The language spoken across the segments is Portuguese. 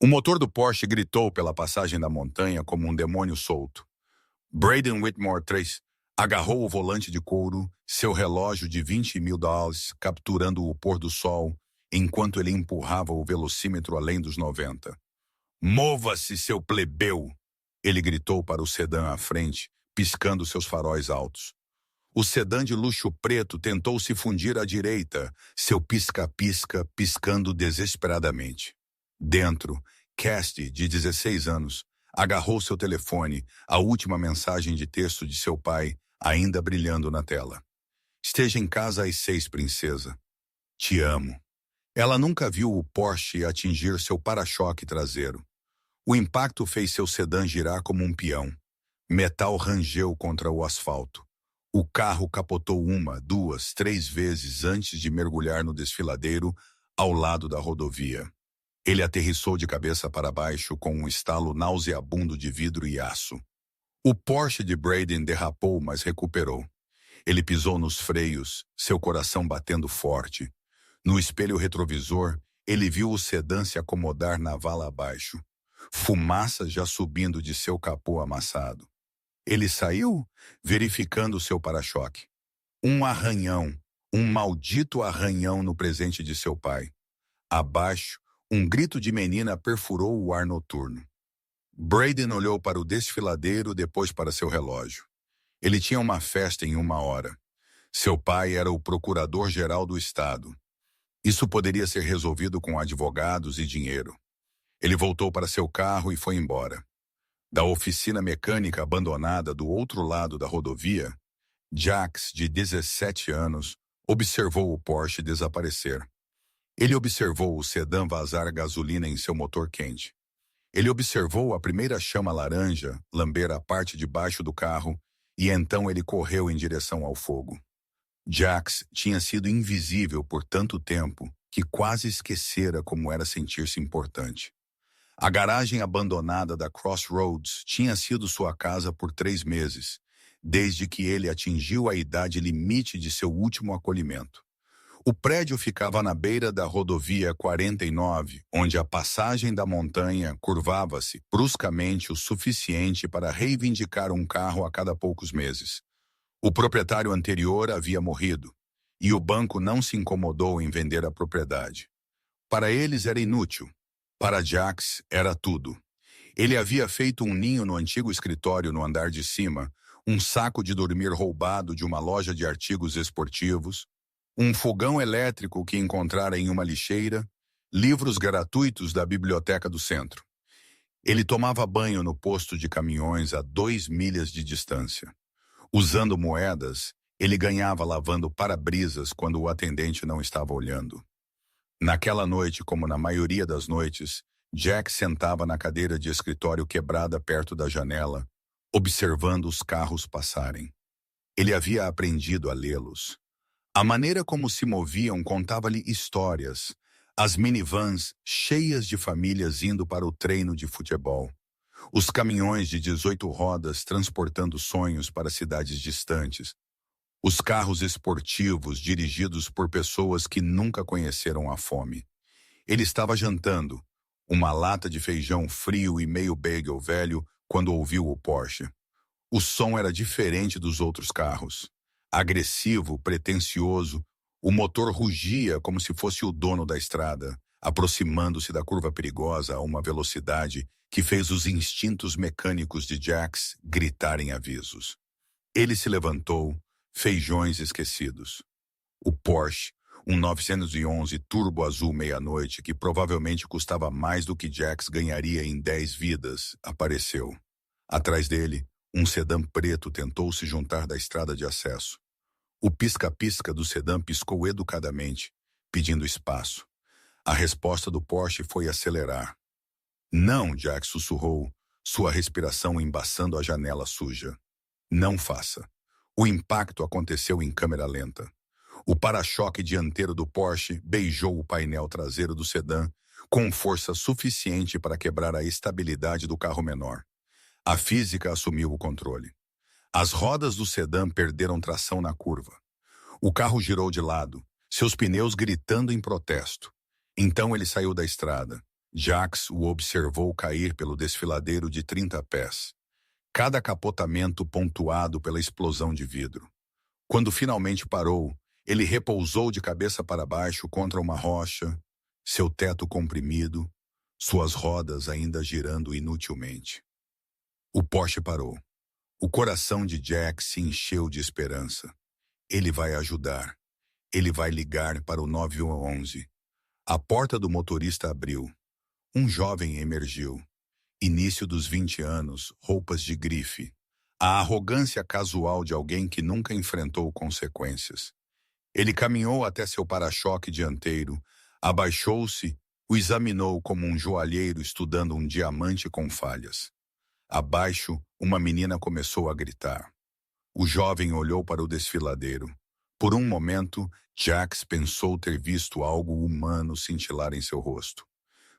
O motor do Porsche gritou pela passagem da montanha como um demônio solto. Braden Whitmore 3 agarrou o volante de couro, seu relógio de $20.000, capturando o pôr do sol, enquanto ele empurrava o velocímetro além dos 90. "Mova-se, seu plebeu!" Ele gritou para o sedã à frente, piscando seus faróis altos. O sedã de luxo preto tentou se fundir à direita, seu pisca-pisca piscando desesperadamente. Dentro, Cassidy, de 16 anos, agarrou seu telefone, a última mensagem de texto de seu pai, ainda brilhando na tela. "Esteja em casa às 6, princesa. Te amo." Ela nunca viu o Porsche atingir seu para-choque traseiro. O impacto fez seu sedã girar como um peão. Metal rangeu contra o asfalto. O carro capotou 1, 2, 3 vezes antes de mergulhar no desfiladeiro ao lado da rodovia. Ele aterrissou de cabeça para baixo com um estalo nauseabundo de vidro e aço. O Porsche de Braden derrapou, mas recuperou. Ele pisou nos freios, seu coração batendo forte. No espelho retrovisor, ele viu o sedã se acomodar na vala abaixo. Fumaça já subindo de seu capô amassado. Ele saiu, verificando seu para-choque. Um arranhão, um maldito arranhão no presente de seu pai. Abaixo, um grito de menina perfurou o ar noturno. Braden olhou para o desfiladeiro, depois para seu relógio. Ele tinha uma festa em 1 hora. Seu pai era o procurador-geral do estado. Isso poderia ser resolvido com advogados e dinheiro. Ele voltou para seu carro e foi embora. Da oficina mecânica abandonada do outro lado da rodovia, Jax, de 17 anos, observou o Porsche desaparecer. Ele observou o sedã vazar gasolina em seu motor quente. Ele observou a primeira chama laranja lamber a parte de baixo do carro e então ele correu em direção ao fogo. Jax tinha sido invisível por tanto tempo que quase esquecera como era sentir-se importante. A garagem abandonada da Crossroads tinha sido sua casa por 3 meses, desde que ele atingiu a idade limite de seu último acolhimento. O prédio ficava na beira da rodovia 49, onde a passagem da montanha curvava-se bruscamente o suficiente para reivindicar um carro a cada poucos meses. O proprietário anterior havia morrido, e o banco não se incomodou em vender a propriedade. Para eles era inútil. Para Jax era tudo. Ele havia feito um ninho no antigo escritório no andar de cima, um saco de dormir roubado de uma loja de artigos esportivos, um fogão elétrico que encontrara em uma lixeira, livros gratuitos da biblioteca do centro. Ele tomava banho no posto de caminhões a 2 milhas de distância. Usando moedas, ele ganhava lavando para-brisas quando o atendente não estava olhando. Naquela noite, como na maioria das noites, Jack sentava na cadeira de escritório quebrada perto da janela, observando os carros passarem. Ele havia aprendido a lê-los. A maneira como se moviam contava-lhe histórias, as minivans cheias de famílias indo para o treino de futebol, os caminhões de 18 rodas transportando sonhos para cidades distantes, os carros esportivos dirigidos por pessoas que nunca conheceram a fome. Ele estava jantando, uma lata de feijão frio e meio bagel velho, quando ouviu o Porsche. O som era diferente dos outros carros. Agressivo, pretensioso, o motor rugia como se fosse o dono da estrada, aproximando-se da curva perigosa a uma velocidade que fez os instintos mecânicos de Jax gritarem avisos. Ele se levantou, feijões esquecidos. O Porsche, um 911 turbo azul meia-noite que provavelmente custava mais do que Jax ganharia em 10 vidas, apareceu. Atrás dele, um sedã preto tentou se juntar da estrada de acesso. O pisca-pisca do sedã piscou educadamente, pedindo espaço. A resposta do Porsche foi acelerar. "Não", Jack sussurrou, sua respiração embaçando a janela suja. "Não faça." O impacto aconteceu em câmera lenta. O para-choque dianteiro do Porsche beijou o painel traseiro do sedã com força suficiente para quebrar a estabilidade do carro menor. A física assumiu o controle. As rodas do sedã perderam tração na curva. O carro girou de lado, seus pneus gritando em protesto. Então ele saiu da estrada, Jax o observou cair pelo desfiladeiro de 30 pés, cada capotamento pontuado pela explosão de vidro. Quando finalmente parou, ele repousou de cabeça para baixo contra uma rocha, seu teto comprimido, suas rodas ainda girando inutilmente. O Porsche parou. O coração de Jack se encheu de esperança. Ele vai ajudar. Ele vai ligar para o 911. A porta do motorista abriu. Um jovem emergiu. Início dos 20 anos, roupas de grife. A arrogância casual de alguém que nunca enfrentou consequências. Ele caminhou até seu para-choque dianteiro, abaixou-se, o examinou como um joalheiro estudando um diamante com falhas. Abaixo, uma menina começou a gritar. O jovem olhou para o desfiladeiro. Por um momento, Jax pensou ter visto algo humano cintilar em seu rosto.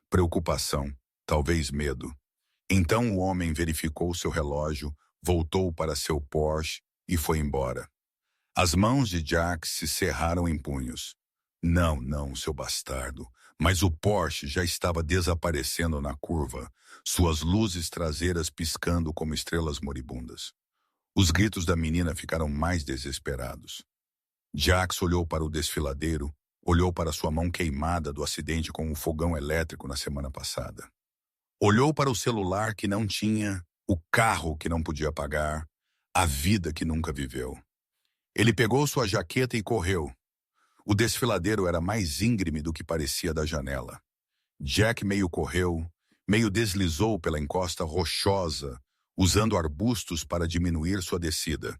Preocupação, talvez medo. Então o homem verificou seu relógio, voltou para seu Porsche e foi embora. As mãos de Jax se cerraram em punhos. Não, não, seu bastardo. Mas o Porsche já estava desaparecendo na curva, suas luzes traseiras piscando como estrelas moribundas. Os gritos da menina ficaram mais desesperados. Jax olhou para o desfiladeiro, olhou para sua mão queimada do acidente com um fogão elétrico na semana passada. Olhou para o celular que não tinha, o carro que não podia pagar, a vida que nunca viveu. Ele pegou sua jaqueta e correu. O desfiladeiro era mais íngreme do que parecia da janela. Jack meio correu, meio deslizou pela encosta rochosa, usando arbustos para diminuir sua descida.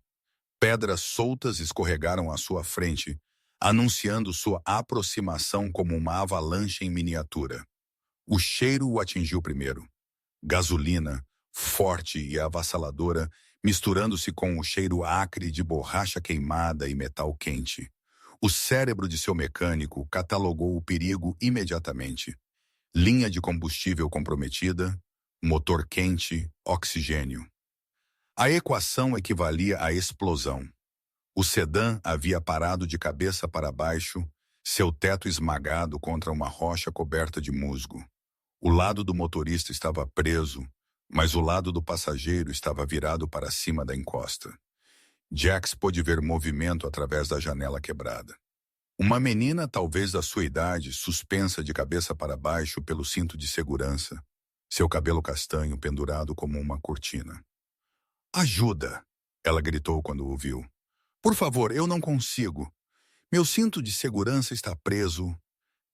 Pedras soltas escorregaram à sua frente, anunciando sua aproximação como uma avalanche em miniatura. O cheiro o atingiu primeiro. Gasolina, forte e avassaladora, misturando-se com o cheiro acre de borracha queimada e metal quente. O cérebro de seu mecânico catalogou o perigo imediatamente. Linha de combustível comprometida, motor quente, oxigênio. A equação equivalia à explosão. O sedã havia parado de cabeça para baixo, seu teto esmagado contra uma rocha coberta de musgo. O lado do motorista estava preso, mas o lado do passageiro estava virado para cima da encosta. Jax pôde ver movimento através da janela quebrada. Uma menina, talvez da sua idade, suspensa de cabeça para baixo pelo cinto de segurança, seu cabelo castanho pendurado como uma cortina. "Ajuda!" ela gritou quando o viu. "Por favor, eu não consigo. Meu cinto de segurança está preso."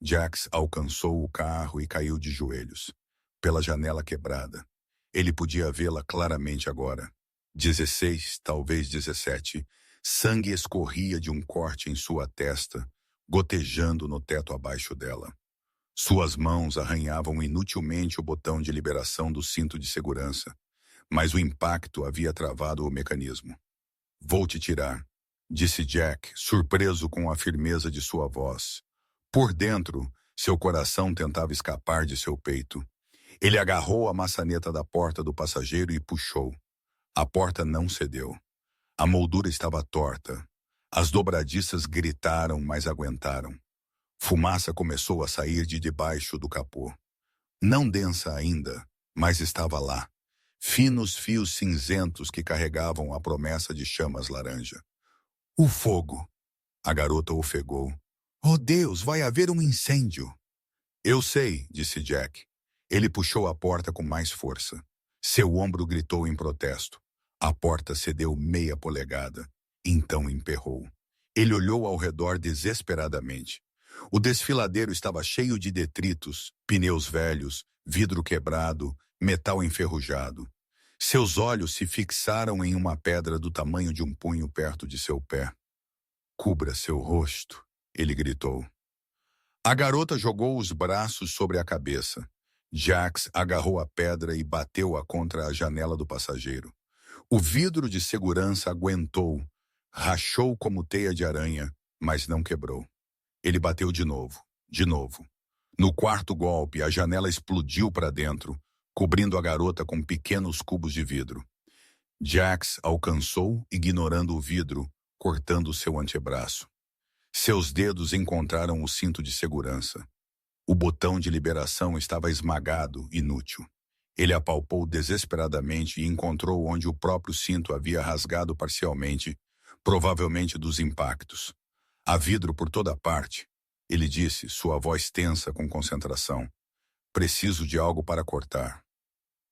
Jax alcançou o carro e caiu de joelhos, pela janela quebrada. Ele podia vê-la claramente agora. 16, talvez 17. Sangue escorria de um corte em sua testa, gotejando no teto abaixo dela. Suas mãos arranhavam inutilmente o botão de liberação do cinto de segurança, mas o impacto havia travado o mecanismo. "Vou te tirar", disse Jack, surpreso com a firmeza de sua voz. Por dentro, seu coração tentava escapar de seu peito. Ele agarrou a maçaneta da porta do passageiro e puxou. A porta não cedeu. A moldura estava torta. As dobradiças gritaram, mas aguentaram. Fumaça começou a sair de debaixo do capô. Não densa ainda, mas estava lá. Finos fios cinzentos que carregavam a promessa de chamas laranja. "O fogo!" A garota ofegou. "Oh Deus, vai haver um incêndio!" "Eu sei", disse Jack. Ele puxou a porta com mais força. Seu ombro gritou em protesto. A porta cedeu meia polegada. Então emperrou. Ele olhou ao redor desesperadamente. O desfiladeiro estava cheio de detritos, pneus velhos, vidro quebrado, metal enferrujado. Seus olhos se fixaram em uma pedra do tamanho de um punho perto de seu pé. "Cubra seu rosto", ele gritou. A garota jogou os braços sobre a cabeça. Jax agarrou a pedra e bateu-a contra a janela do passageiro. O vidro de segurança aguentou, rachou como teia de aranha, mas não quebrou. Ele bateu de novo, de novo. No quarto golpe, a janela explodiu para dentro, cobrindo a garota com pequenos cubos de vidro. Jax alcançou, ignorando o vidro, cortando seu antebraço. Seus dedos encontraram o cinto de segurança. O botão de liberação estava esmagado, inútil. Ele apalpou desesperadamente e encontrou onde o próprio cinto havia rasgado parcialmente, provavelmente dos impactos. Há vidro por toda parte, ele disse, sua voz tensa com concentração. Preciso de algo para cortar.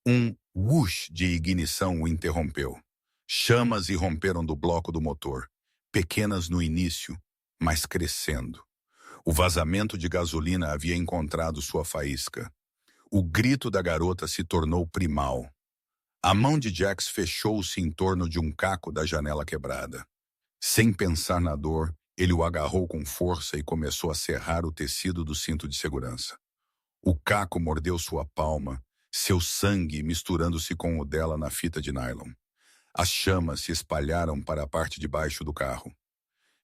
Um whoosh de ignição o interrompeu. Chamas irromperam do bloco do motor, pequenas no início, mas crescendo. O vazamento de gasolina havia encontrado sua faísca. O grito da garota se tornou primal. A mão de Jax fechou-se em torno de um caco da janela quebrada. Sem pensar na dor, ele o agarrou com força e começou a serrar o tecido do cinto de segurança. O caco mordeu sua palma, seu sangue misturando-se com o dela na fita de nylon. As chamas se espalharam para a parte de baixo do carro.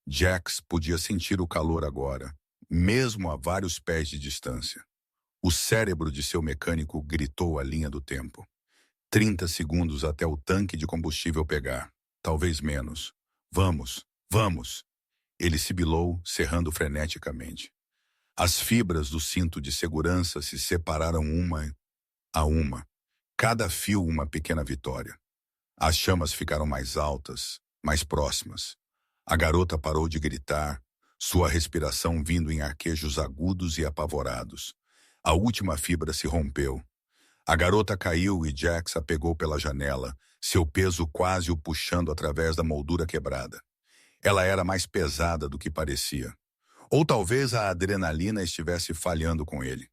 Jax podia sentir o calor agora, mesmo a vários pés de distância. O cérebro de seu mecânico gritou a linha do tempo. 30 segundos até o tanque de combustível pegar. Talvez menos. Vamos, vamos. Ele sibilou, serrando freneticamente. As fibras do cinto de segurança se separaram uma a uma. Cada fio uma pequena vitória. As chamas ficaram mais altas, mais próximas. A garota parou de gritar, sua respiração vindo em arquejos agudos e apavorados. A última fibra se rompeu. A garota caiu e Jax a pegou pela janela, seu peso quase o puxando através da moldura quebrada. Ela era mais pesada do que parecia. Ou talvez a adrenalina estivesse falhando com ele.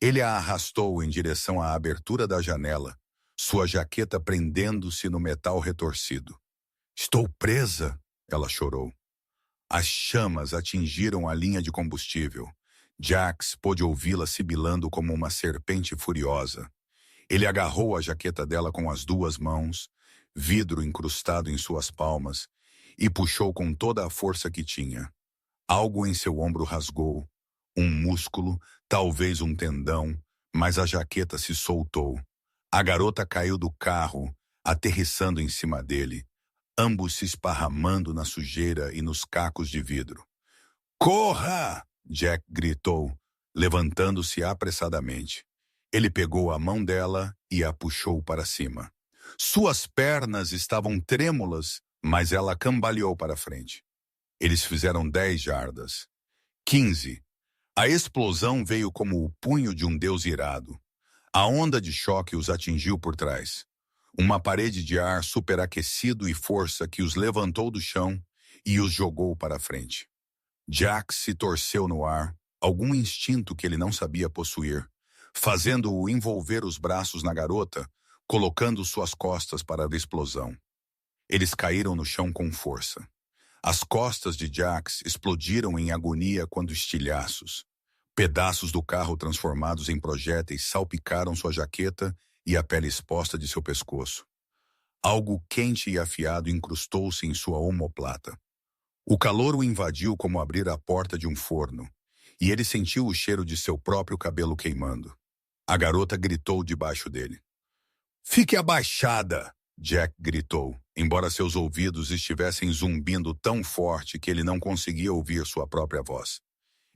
Ele a arrastou em direção à abertura da janela, sua jaqueta prendendo-se no metal retorcido. Estou presa, ela chorou. As chamas atingiram a linha de combustível. Jax pôde ouvi-la sibilando como uma serpente furiosa. Ele agarrou a jaqueta dela com as duas mãos, vidro incrustado em suas palmas, e puxou com toda a força que tinha. Algo em seu ombro rasgou, um músculo, talvez um tendão, mas a jaqueta se soltou. A garota caiu do carro, aterrissando em cima dele, ambos se esparramando na sujeira e nos cacos de vidro. Corra! Jack gritou, levantando-se apressadamente. Ele pegou a mão dela e a puxou para cima. Suas pernas estavam trêmulas, mas ela cambaleou para frente. Eles fizeram 10 jardas. 15. A explosão veio como o punho de um deus irado. A onda de choque os atingiu por trás. Uma parede de ar superaquecido e força que os levantou do chão e os jogou para frente. Jax se torceu no ar, algum instinto que ele não sabia possuir, fazendo-o envolver os braços na garota, colocando suas costas para a explosão. Eles caíram no chão com força. As costas de Jax explodiram em agonia quando estilhaços. Pedaços do carro transformados em projéteis salpicaram sua jaqueta e a pele exposta de seu pescoço. Algo quente e afiado incrustou-se em sua omoplata. O calor o invadiu como abrir a porta de um forno, e ele sentiu o cheiro de seu próprio cabelo queimando. A garota gritou debaixo dele. Fique abaixada! Jack gritou, embora seus ouvidos estivessem zumbindo tão forte que ele não conseguia ouvir sua própria voz.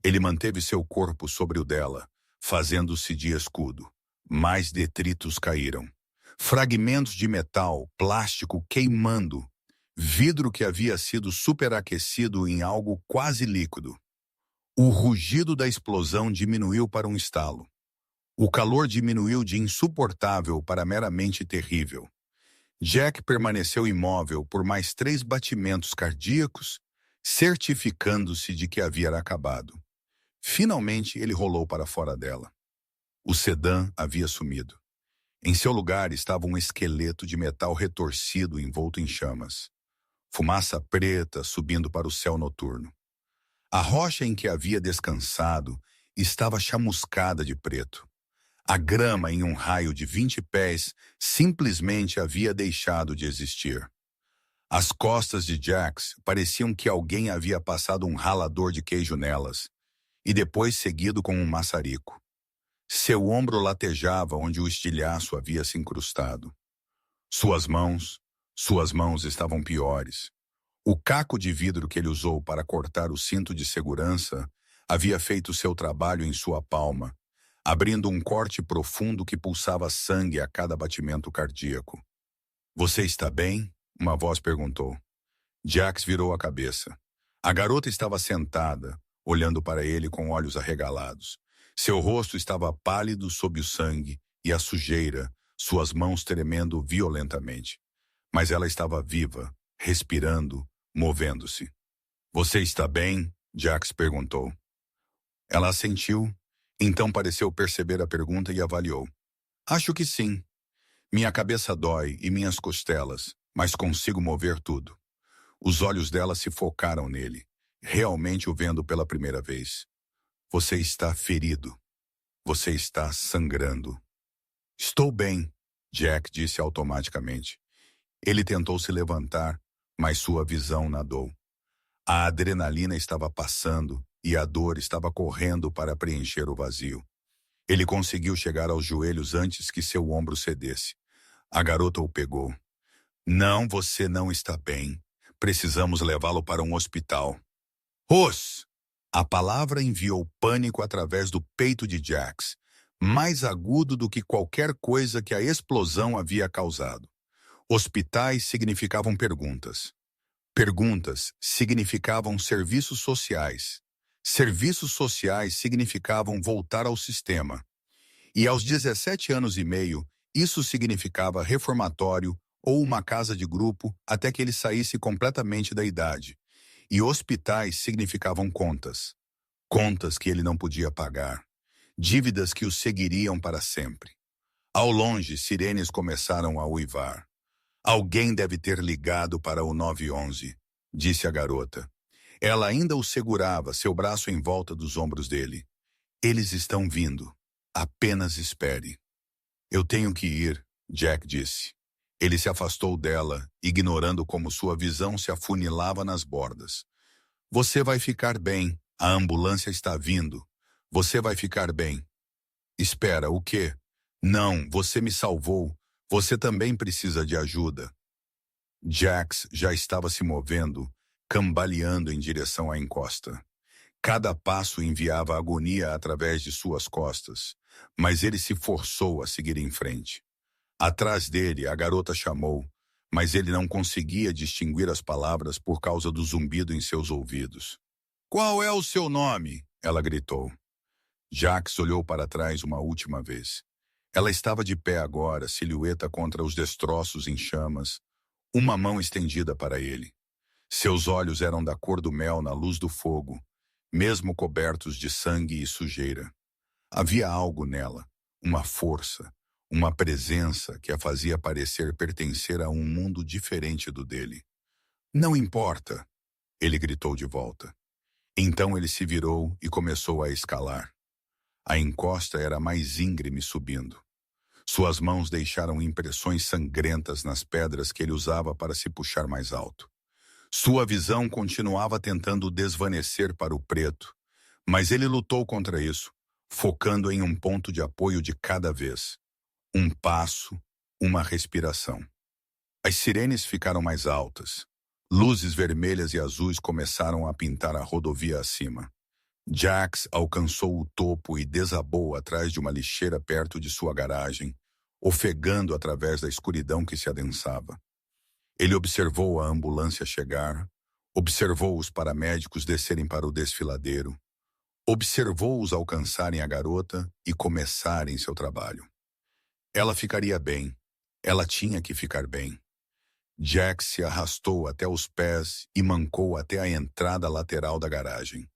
Ele manteve seu corpo sobre o dela, fazendo-se de escudo. Mais detritos caíram. Fragmentos de metal, plástico queimando. Vidro que havia sido superaquecido em algo quase líquido. O rugido da explosão diminuiu para um estalo. O calor diminuiu de insuportável para meramente terrível. Jack permaneceu imóvel por mais 3 batimentos cardíacos, certificando-se de que havia acabado. Finalmente, ele rolou para fora dela. O sedã havia sumido. Em seu lugar estava um esqueleto de metal retorcido envolto em chamas. Fumaça preta subindo para o céu noturno. A rocha em que havia descansado estava chamuscada de preto. A grama em um raio de 20 pés simplesmente havia deixado de existir. As costas de Jax pareciam que alguém havia passado um ralador de queijo nelas, e depois seguido com um maçarico. Seu ombro latejava onde o estilhaço havia se incrustado. Suas mãos estavam piores. O caco de vidro que ele usou para cortar o cinto de segurança Havia feito seu trabalho em sua palma, abrindo um corte profundo que pulsava sangue a cada batimento cardíaco. Você está bem? Uma voz perguntou. Jax virou a cabeça. A garota estava sentada, olhando para ele com olhos arregalados. Seu rosto estava pálido sob o sangue e a sujeira, suas mãos tremendo violentamente. Mas ela estava viva, respirando, movendo-se. Você está bem? Jax perguntou. Ela assentiu, então pareceu perceber a pergunta e avaliou. Acho que sim. Minha cabeça dói e minhas costelas, mas consigo mover tudo. Os olhos dela se focaram nele, realmente o vendo pela primeira vez. Você está ferido. Você está sangrando. Estou bem, Jack disse automaticamente. Ele tentou se levantar, mas sua visão nadou. A adrenalina estava passando e a dor estava correndo para preencher o vazio. Ele conseguiu chegar aos joelhos antes que seu ombro cedesse. A garota o pegou. Não, você não está bem. Precisamos levá-lo para um hospital. Ros! A palavra enviou pânico através do peito de Jax, mais agudo do que qualquer coisa que a explosão havia causado. Hospitais significavam perguntas. Perguntas significavam serviços sociais. Serviços sociais significavam voltar ao sistema. E aos 17 anos e meio, isso significava reformatório ou uma casa de grupo até que ele saísse completamente da idade. E hospitais significavam contas. Contas que ele não podia pagar. Dívidas que o seguiriam para sempre. Ao longe, sirenes começaram a uivar. Alguém deve ter ligado para o 911, disse a garota. Ela ainda o segurava, seu braço em volta dos ombros dele. Eles estão vindo. Apenas espere. Eu tenho que ir, Jack disse. Ele se afastou dela, ignorando como sua visão se afunilava nas bordas. Você vai ficar bem. A ambulância está vindo. Você vai ficar bem. Espera, o quê? Não, você me salvou. Você também precisa de ajuda. Jax já estava se movendo, cambaleando em direção à encosta. Cada passo enviava agonia através de suas costas, mas ele se forçou a seguir em frente. Atrás dele, a garota chamou, mas ele não conseguia distinguir as palavras por causa do zumbido em seus ouvidos. Qual é o seu nome? Ela gritou. Jax olhou para trás uma última vez. Ela estava de pé agora, silhueta contra os destroços em chamas, uma mão estendida para ele. Seus olhos eram da cor do mel na luz do fogo, mesmo cobertos de sangue e sujeira. Havia algo nela, uma força, uma presença que a fazia parecer pertencer a um mundo diferente do dele. Não importa, ele gritou de volta. Então ele se virou e começou a escalar. A encosta era mais íngreme subindo. Suas mãos deixaram impressões sangrentas nas pedras que ele usava para se puxar mais alto. Sua visão continuava tentando desvanecer para o preto, mas ele lutou contra isso, focando em um ponto de apoio de cada vez. Um passo, uma respiração. As sirenes ficaram mais altas. Luzes vermelhas e azuis começaram a pintar a rodovia acima. Jax alcançou o topo e desabou atrás de uma lixeira perto de sua garagem, ofegando através da escuridão que se adensava. Ele observou a ambulância chegar, observou os paramédicos descerem para o desfiladeiro, observou-os alcançarem a garota e começarem seu trabalho. Ela ficaria bem. Ela tinha que ficar bem. Jax se arrastou até os pés e mancou até a entrada lateral da garagem.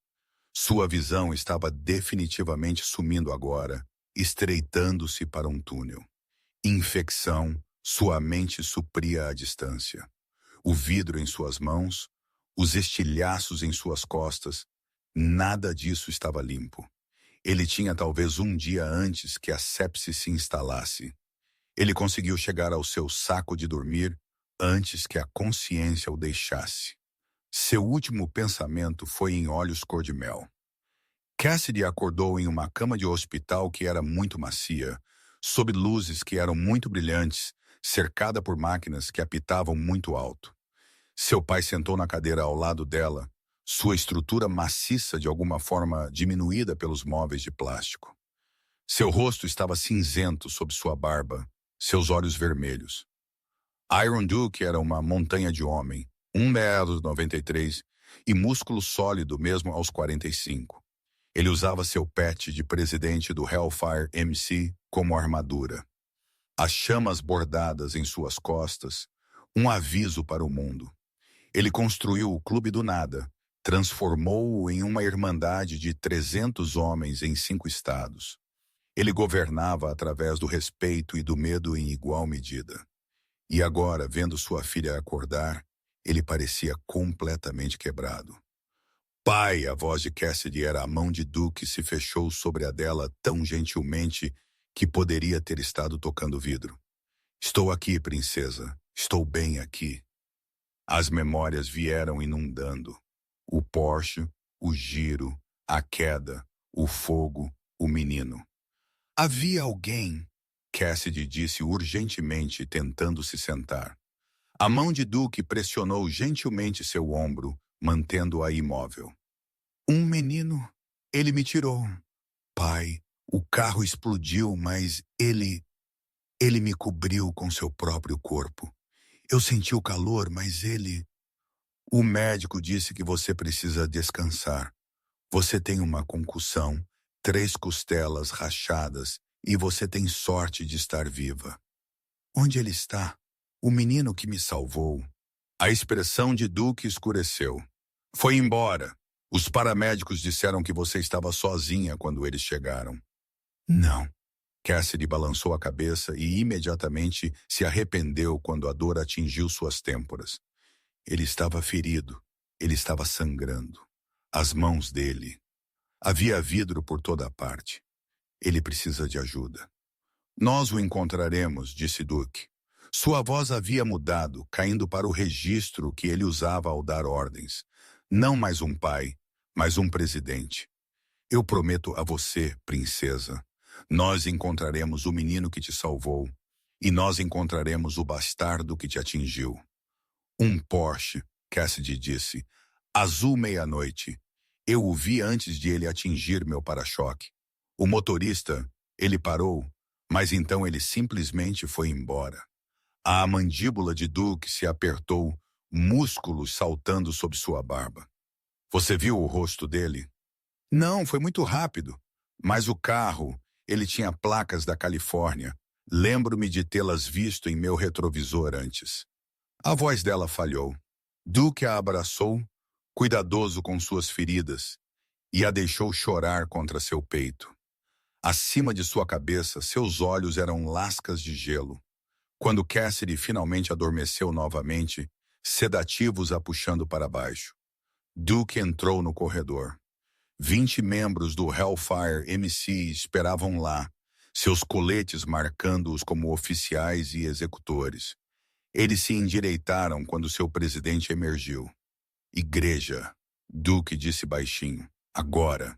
Sua visão estava definitivamente sumindo agora, estreitando-se para um túnel. Infecção, sua mente supria a distância. O vidro em suas mãos, os estilhaços em suas costas, nada disso estava limpo. Ele tinha talvez um dia antes que a sepse se instalasse. Ele conseguiu chegar ao seu saco de dormir antes que a consciência o deixasse. Seu último pensamento foi em olhos cor-de-mel. Cassidy acordou em uma cama de hospital que era muito macia, sob luzes que eram muito brilhantes, cercada por máquinas que apitavam muito alto. Seu pai sentou na cadeira ao lado dela, sua estrutura maciça de alguma forma diminuída pelos móveis de plástico. Seu rosto estava cinzento sob sua barba, seus olhos vermelhos. Iron Duke era uma montanha de homem, 1,93 m e músculo sólido mesmo aos 45. Ele usava seu pet de presidente do Hellfire MC como armadura. As chamas bordadas em suas costas, um aviso para o mundo. Ele construiu o Clube do Nada, transformou-o em uma irmandade de 300 homens em 5 estados. Ele governava através do respeito e do medo em igual medida. E agora, vendo sua filha acordar, ele parecia completamente quebrado. Pai, a voz de Cassidy era a mão de Duke se fechou sobre a dela tão gentilmente que poderia ter estado tocando vidro. Estou aqui, princesa. Estou bem aqui. As memórias vieram inundando. O Porsche, o giro, a queda, o fogo, o menino. Havia alguém, Cassidy disse urgentemente, tentando se sentar. A mão de Duke pressionou gentilmente seu ombro, mantendo-a imóvel. Um menino, ele me tirou. Pai, o carro explodiu, mas ele me cobriu com seu próprio corpo. Eu senti o calor, mas ele... O médico disse que você precisa descansar. Você tem uma concussão, 3 costelas rachadas e você tem sorte de estar viva. Onde ele está? O menino que me salvou. A expressão de Duke escureceu. Foi embora. Os paramédicos disseram que você estava sozinha quando eles chegaram. Não. Cassidy balançou a cabeça e imediatamente se arrependeu quando a dor atingiu suas têmporas. Ele estava ferido. Ele estava sangrando. As mãos dele. Havia vidro por toda a parte. Ele precisa de ajuda. Nós o encontraremos, disse Duke. Sua voz havia mudado, caindo para o registro que ele usava ao dar ordens. Não mais um pai, mas um presidente. Eu prometo a você, princesa, nós encontraremos o menino que te salvou e nós encontraremos o bastardo que te atingiu. Um Porsche, Cassidy disse, azul meia-noite. Eu o vi antes de ele atingir meu para-choque. O motorista, ele parou, mas então ele simplesmente foi embora. A mandíbula de Duke se apertou, músculos saltando sob sua barba. Você viu o rosto dele? Não, foi muito rápido. Mas o carro, ele tinha placas da Califórnia. Lembro-me de tê-las visto em meu retrovisor antes. A voz dela falhou. Duke a abraçou, cuidadoso com suas feridas, e a deixou chorar contra seu peito. Acima de sua cabeça, seus olhos eram lascas de gelo. Quando Cassidy finalmente adormeceu novamente, sedativos a puxando para baixo. Duke entrou no corredor. 20 membros do Hellfire MC esperavam lá, seus coletes marcando-os como oficiais e executores. Eles se endireitaram quando seu presidente emergiu. Igreja, Duke disse baixinho. Agora.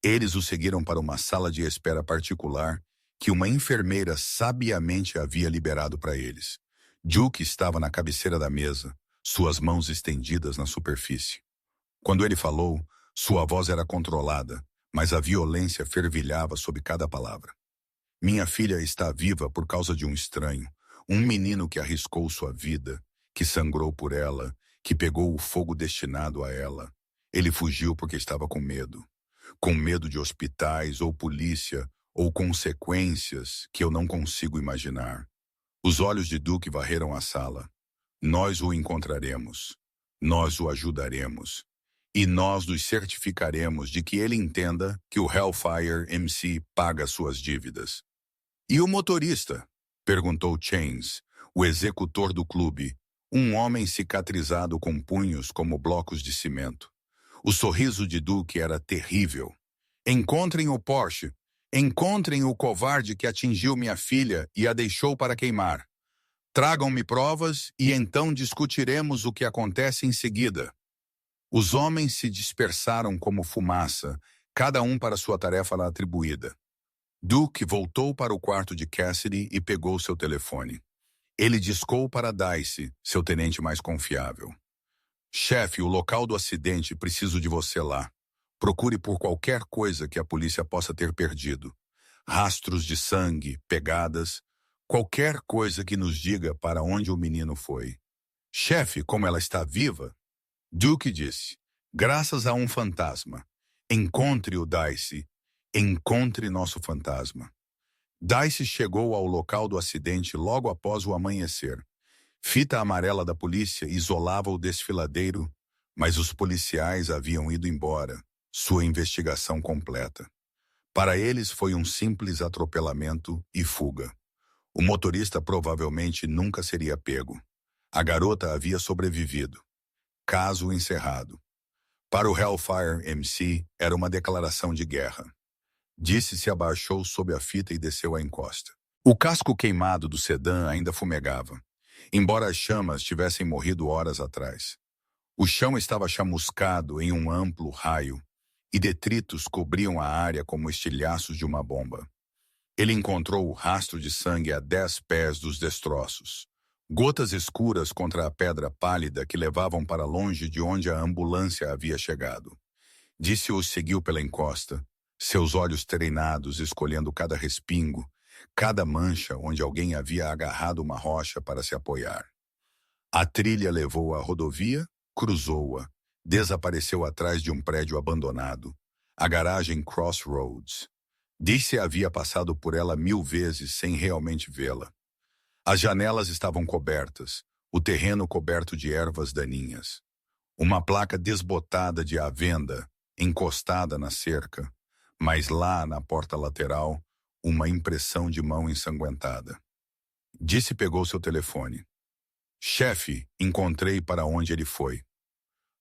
Eles o seguiram para uma sala de espera particular que uma enfermeira sabiamente havia liberado para eles. Duke estava na cabeceira da mesa, suas mãos estendidas na superfície. Quando ele falou, sua voz era controlada, mas a violência fervilhava sob cada palavra. Minha filha está viva por causa de um estranho, um menino que arriscou sua vida, que sangrou por ela, que pegou o fogo destinado a ela. Ele fugiu porque estava com medo de hospitais ou polícia ou consequências que eu não consigo imaginar. Os olhos de Duke varreram a sala. Nós o encontraremos. Nós o ajudaremos. E nós nos certificaremos de que ele entenda que o Hellfire MC paga suas dívidas. E o motorista? Perguntou Chains, o executor do clube, um homem cicatrizado com punhos como blocos de cimento. O sorriso de Duke era terrível. Encontrem o Porsche. Encontrem o covarde que atingiu minha filha e a deixou para queimar. Tragam-me provas e então discutiremos o que acontece em seguida. Os homens se dispersaram como fumaça, cada um para sua tarefa lá atribuída. Duke voltou para o quarto de Cassidy e pegou seu telefone. Ele discou para Dice, seu tenente mais confiável. Chefe, o local do acidente, preciso de você lá. Procure por qualquer coisa que a polícia possa ter perdido. Rastros de sangue, pegadas, qualquer coisa que nos diga para onde o menino foi. Chefe, como ela está viva? Duke disse, graças a um fantasma. Encontre o Dice. Encontre nosso fantasma. Dice chegou ao local do acidente logo após o amanhecer. Fita amarela da polícia isolava o desfiladeiro, mas os policiais haviam ido embora, sua investigação completa. Para eles foi um simples atropelamento e fuga. O motorista provavelmente nunca seria pego. A garota havia sobrevivido. Caso encerrado. Para o Hellfire MC, era uma declaração de guerra. Disse se abaixou sob a fita e desceu a encosta. O casco queimado do sedã ainda fumegava, embora as chamas tivessem morrido horas atrás. O chão estava chamuscado em um amplo raio, e detritos cobriam a área como estilhaços de uma bomba. Ele encontrou o rastro de sangue a 10 pés dos destroços. Gotas escuras contra a pedra pálida que levavam para longe de onde a ambulância havia chegado. Disse o seguiu pela encosta, seus olhos treinados escolhendo cada respingo, cada mancha onde alguém havia agarrado uma rocha para se apoiar. A trilha levou à rodovia, cruzou-a, desapareceu atrás de um prédio abandonado, a garagem Crossroads. Disse havia passado por ela 1000 vezes sem realmente vê-la. As janelas estavam cobertas, o terreno coberto de ervas daninhas. Uma placa desbotada de à venda, encostada na cerca, mas lá na porta lateral, uma impressão de mão ensanguentada. Disse pegou seu telefone. Chefe, encontrei para onde ele foi.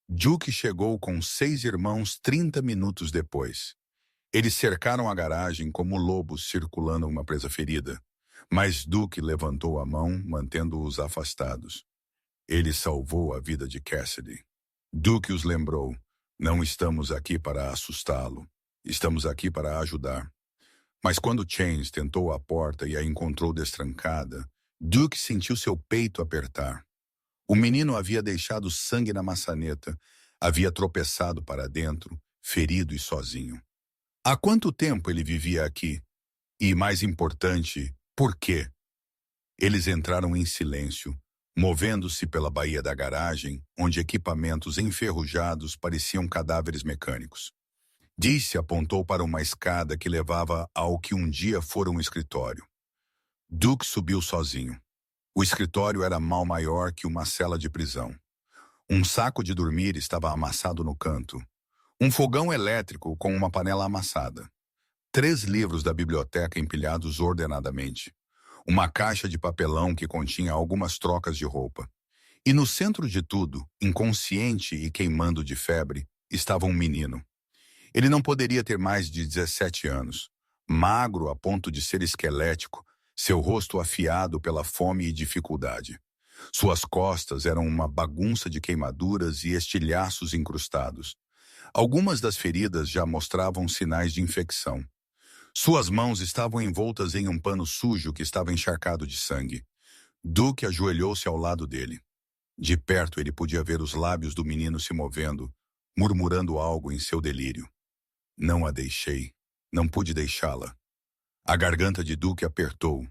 Duke chegou com 6 irmãos 30 minutos depois. Eles cercaram a garagem como lobos circulando uma presa ferida, mas Duke levantou a mão, mantendo-os afastados. Ele salvou a vida de Cassidy. Duke os lembrou, não estamos aqui para assustá-lo, estamos aqui para ajudar. Mas quando Chains tentou a porta e a encontrou destrancada, Duke sentiu seu peito apertar. O menino havia deixado sangue na maçaneta, havia tropeçado para dentro, ferido e sozinho. Há quanto tempo ele vivia aqui? E, mais importante, por quê? Eles entraram em silêncio, movendo-se pela baía da garagem, onde equipamentos enferrujados pareciam cadáveres mecânicos. Disse apontou para uma escada que levava ao que um dia fora um escritório. Duke subiu sozinho. O escritório era mal maior que uma cela de prisão. Um saco de dormir estava amassado no canto. Um fogão elétrico com uma panela amassada. 3 livros da biblioteca empilhados ordenadamente. Uma caixa de papelão que continha algumas trocas de roupa. E no centro de tudo, inconsciente e queimando de febre, estava um menino. Ele não poderia ter mais de 17 anos. Magro a ponto de ser esquelético, seu rosto afiado pela fome e dificuldade. Suas costas eram uma bagunça de queimaduras e estilhaços incrustados. Algumas das feridas já mostravam sinais de infecção. Suas mãos estavam envoltas em um pano sujo que estava encharcado de sangue. Duke ajoelhou-se ao lado dele. De perto ele podia ver os lábios do menino se movendo, murmurando algo em seu delírio. Não a deixei. Não pude deixá-la. A garganta de Duke apertou.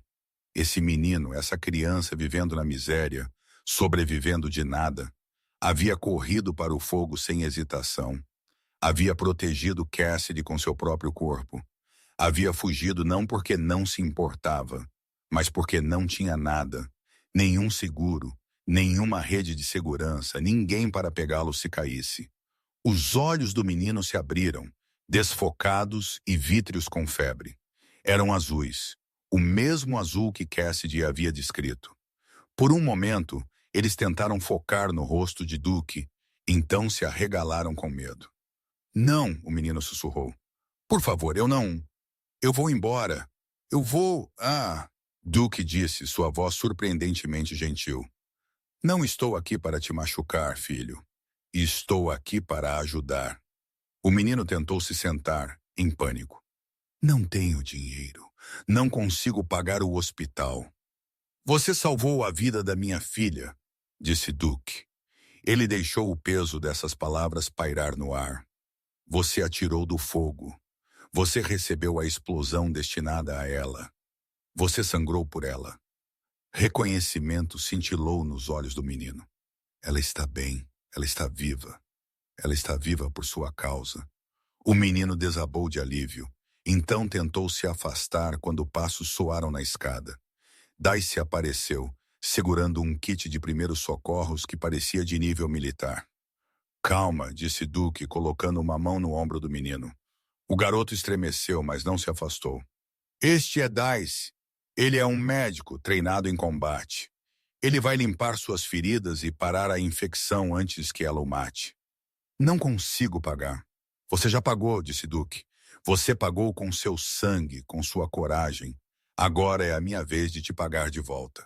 Esse menino, essa criança vivendo na miséria, sobrevivendo de nada, havia corrido para o fogo sem hesitação. Havia protegido Cassidy com seu próprio corpo. Havia fugido não porque não se importava, mas porque não tinha nada, nenhum seguro, nenhuma rede de segurança, ninguém para pegá-lo se caísse. Os olhos do menino se abriram, desfocados e vítreos com febre. Eram azuis, o mesmo azul que Cassidy havia descrito. Por um momento, eles tentaram focar no rosto de Duke, então se arregalaram com medo. Não, o menino sussurrou. Por favor, eu não... Eu vou embora. Eu vou... Duke disse, sua voz surpreendentemente gentil. Não estou aqui para te machucar, filho. Estou aqui para ajudar. O menino tentou se sentar, em pânico. Não tenho dinheiro. Não consigo pagar o hospital. Você salvou a vida da minha filha, disse Duke. Ele deixou o peso dessas palavras pairar no ar. Você atirou do fogo. Você recebeu a explosão destinada a ela. Você sangrou por ela. Reconhecimento cintilou nos olhos do menino. Ela está bem. Ela está viva. Ela está viva por sua causa. O menino desabou de alívio. Então tentou se afastar quando passos soaram na escada. Dicey apareceu, segurando um kit de primeiros socorros que parecia de nível militar. Calma, disse Duke, colocando uma mão no ombro do menino. O garoto estremeceu, mas não se afastou. Este é Dicey. Ele é um médico treinado em combate. Ele vai limpar suas feridas e parar a infecção antes que ela o mate. Não consigo pagar. Você já pagou, disse Duke. Você pagou com seu sangue, com sua coragem. Agora é a minha vez de te pagar de volta.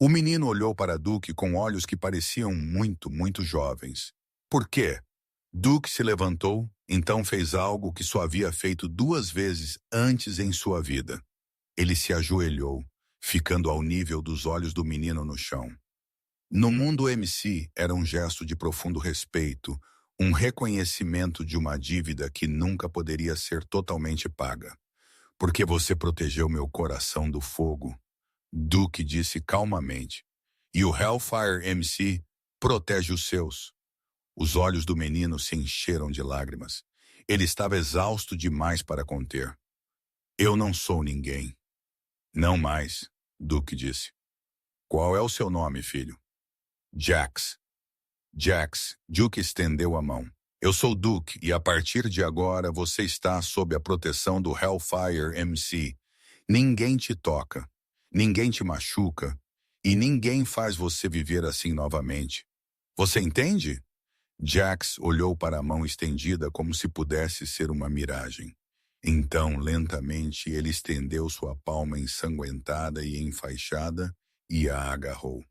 O menino olhou para Duke com olhos que pareciam muito, muito jovens. Por quê? Duke se levantou, então fez algo que só havia feito 2 vezes antes em sua vida. Ele se ajoelhou, ficando ao nível dos olhos do menino no chão. No mundo MC era um gesto de profundo respeito, um reconhecimento de uma dívida que nunca poderia ser totalmente paga. Porque você protegeu meu coração do fogo, Duke disse calmamente. E o Hellfire MC protege os seus. Os olhos do menino se encheram de lágrimas. Ele estava exausto demais para conter. Eu não sou ninguém. Não mais, Duke disse. Qual é o seu nome, filho? Jax. Jax, Duke estendeu a mão. Eu sou Duke e a partir de agora você está sob a proteção do Hellfire MC. Ninguém te toca, ninguém te machuca e ninguém faz você viver assim novamente. Você entende? Jax olhou para a mão estendida como se pudesse ser uma miragem. Então, lentamente, ele estendeu sua palma ensanguentada e enfaixada e a agarrou.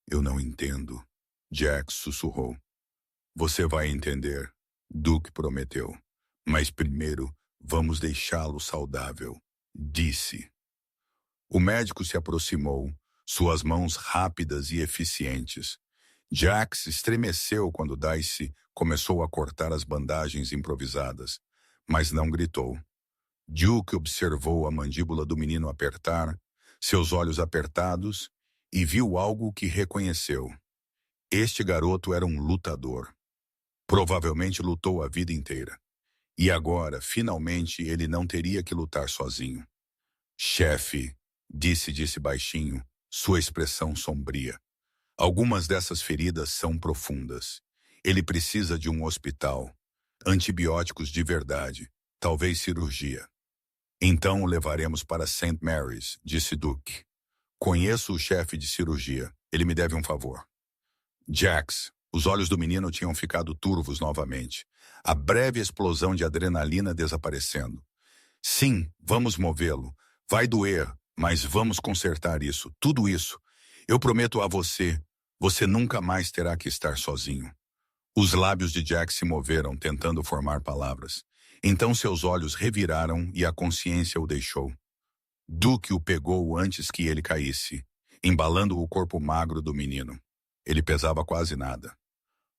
Eu não entendo, Jax sussurrou. Você vai entender, Duke prometeu. Mas primeiro, vamos deixá-lo saudável, disse. O médico se aproximou, suas mãos rápidas e eficientes. Jax estremeceu quando Dicey começou a cortar as bandagens improvisadas, mas não gritou. Duke observou a mandíbula do menino apertar, seus olhos apertados, e viu algo que reconheceu. Este garoto era um lutador. Provavelmente lutou a vida inteira. E agora, finalmente, ele não teria que lutar sozinho. Chefe, disse baixinho, sua expressão sombria. Algumas dessas feridas são profundas. Ele precisa de um hospital. Antibióticos de verdade. Talvez cirurgia. Então o levaremos para St. Mary's, disse Duke. Conheço o chefe de cirurgia. Ele me deve um favor. Jax, os olhos do menino tinham ficado turvos novamente. A breve explosão de adrenalina desaparecendo. Sim, vamos movê-lo. Vai doer, mas vamos consertar isso, tudo isso. Eu prometo a você, você nunca mais terá que estar sozinho. Os lábios de Jack se moveram, tentando formar palavras. Então seus olhos reviraram e a consciência o deixou. Duke o pegou antes que ele caísse, embalando o corpo magro do menino. Ele pesava quase nada.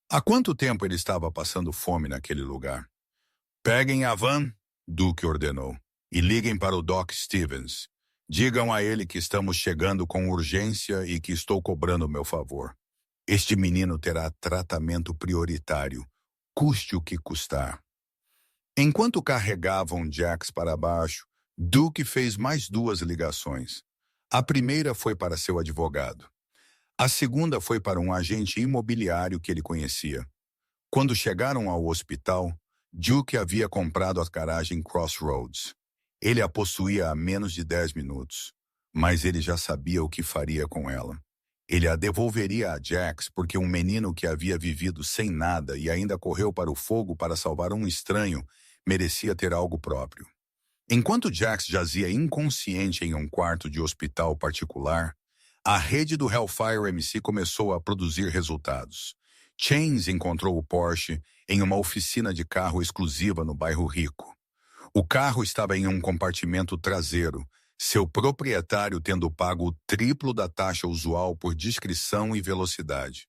Há quanto tempo ele estava passando fome naquele lugar? Peguem a van, Duke ordenou, e liguem para o Doc Stevens. Digam a ele que estamos chegando com urgência e que estou cobrando o meu favor. Este menino terá tratamento prioritário, custe o que custar. Enquanto carregavam Jax para baixo, Duke fez mais 2 ligações. A primeira foi para seu advogado. A segunda foi para um agente imobiliário que ele conhecia. Quando chegaram ao hospital, Duke havia comprado a garagem Crossroads. Ele a possuía há menos de 10 minutos, mas ele já sabia o que faria com ela. Ele a devolveria a Jax porque um menino que havia vivido sem nada e ainda correu para o fogo para salvar um estranho merecia ter algo próprio. Enquanto Jax jazia inconsciente em um quarto de hospital particular, a rede do Hellfire MC começou a produzir resultados. Chains encontrou o Porsche em uma oficina de carro exclusiva no bairro Rico. O carro estava em um compartimento traseiro, seu proprietário tendo pago o triplo da taxa usual por discrição e velocidade.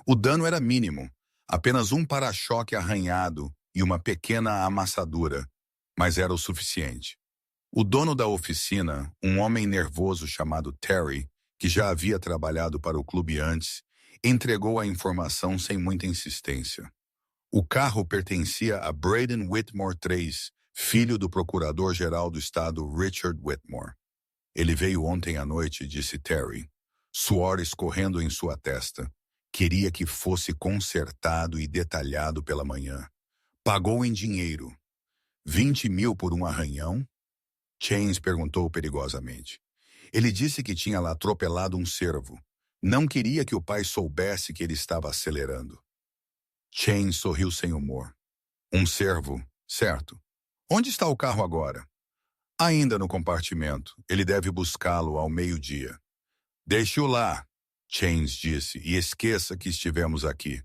O dano era mínimo, apenas um para-choque arranhado e uma pequena amassadura, mas era o suficiente. O dono da oficina, um homem nervoso chamado Terry, que já havia trabalhado para o clube antes, entregou a informação sem muita insistência. O carro pertencia a Braden Whitmore III, filho do procurador-geral do estado Richard Whitmore. Ele veio ontem à noite, disse Terry, suor escorrendo em sua testa. Queria que fosse consertado e detalhado pela manhã. Pagou em dinheiro. 20 mil por um arranhão? Chains perguntou perigosamente. Ele disse que tinha lá atropelado um cervo. Não queria que o pai soubesse que ele estava acelerando. Chains sorriu sem humor. Um cervo, certo. Onde está o carro agora? Ainda no compartimento. Ele deve buscá-lo ao meio-dia. Deixe-o lá, Chains disse, e esqueça que estivemos aqui.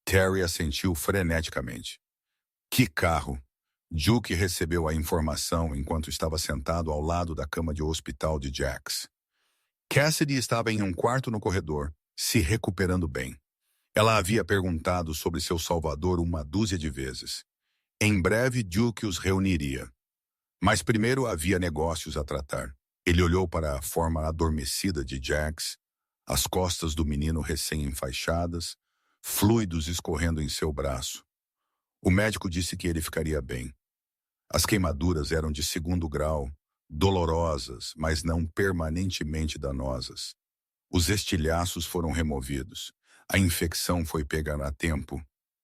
Terry assentiu freneticamente. Que carro! Duke recebeu a informação enquanto estava sentado ao lado da cama de hospital de Jax. Cassidy estava em um quarto no corredor, se recuperando bem. Ela havia perguntado sobre seu salvador uma dúzia de vezes. Em breve, Duke os reuniria. Mas primeiro havia negócios a tratar. Ele olhou para a forma adormecida de Jax, as costas do menino recém-enfaixadas, fluidos escorrendo em seu braço. O médico disse que ele ficaria bem. As queimaduras eram de 2º grau, dolorosas, mas não permanentemente danosas. Os estilhaços foram removidos. A infecção foi pega a tempo.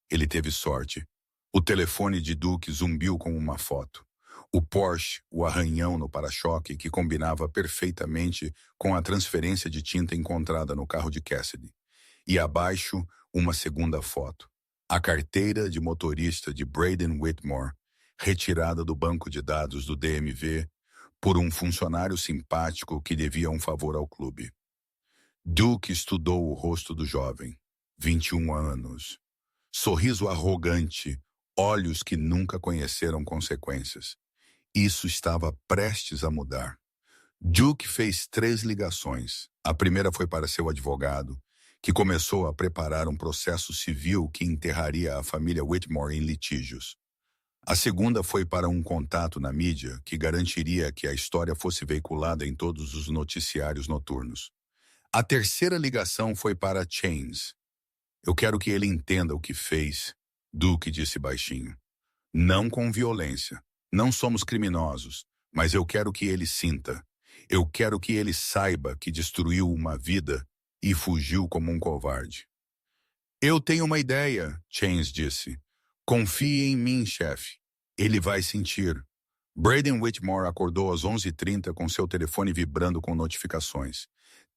Ele teve sorte. O telefone de Duke zumbiu com uma foto. O Porsche, o arranhão no para-choque que combinava perfeitamente com a transferência de tinta encontrada no carro de Cassidy. E abaixo, uma segunda foto. A carteira de motorista de Braden Whitmore, retirada do banco de dados do DMV por um funcionário simpático que devia um favor ao clube. Duke estudou o rosto do jovem, 21 anos. Sorriso arrogante, olhos que nunca conheceram consequências. Isso estava prestes a mudar. Duke fez 3 ligações. A primeira foi para seu advogado, que começou a preparar um processo civil que enterraria a família Whitmore em litígios. A segunda foi para um contato na mídia que garantiria que a história fosse veiculada em todos os noticiários noturnos. A terceira ligação foi para Chains. Eu quero que ele entenda o que fez, Duke disse baixinho. Não com violência. Não somos criminosos, mas eu quero que ele sinta. Eu quero que ele saiba que destruiu uma vida e fugiu como um covarde. Eu tenho uma ideia, Chains disse. Confie em mim, chefe. Ele vai sentir. Braden Whitmore acordou às 11h30 com seu telefone vibrando com notificações.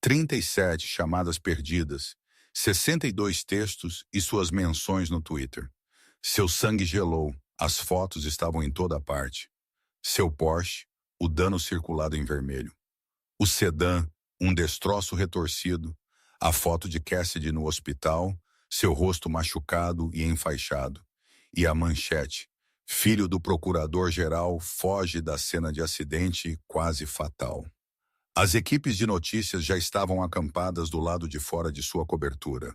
37 chamadas perdidas, 62 textos e suas menções no Twitter. Seu sangue gelou, as fotos estavam em toda parte. Seu Porsche, o dano circulado em vermelho. O sedã, um destroço retorcido, a foto de Cassidy no hospital, seu rosto machucado e enfaixado. E a manchete, filho do procurador-geral foge da cena de acidente quase fatal. As equipes de notícias já estavam acampadas do lado de fora de sua cobertura.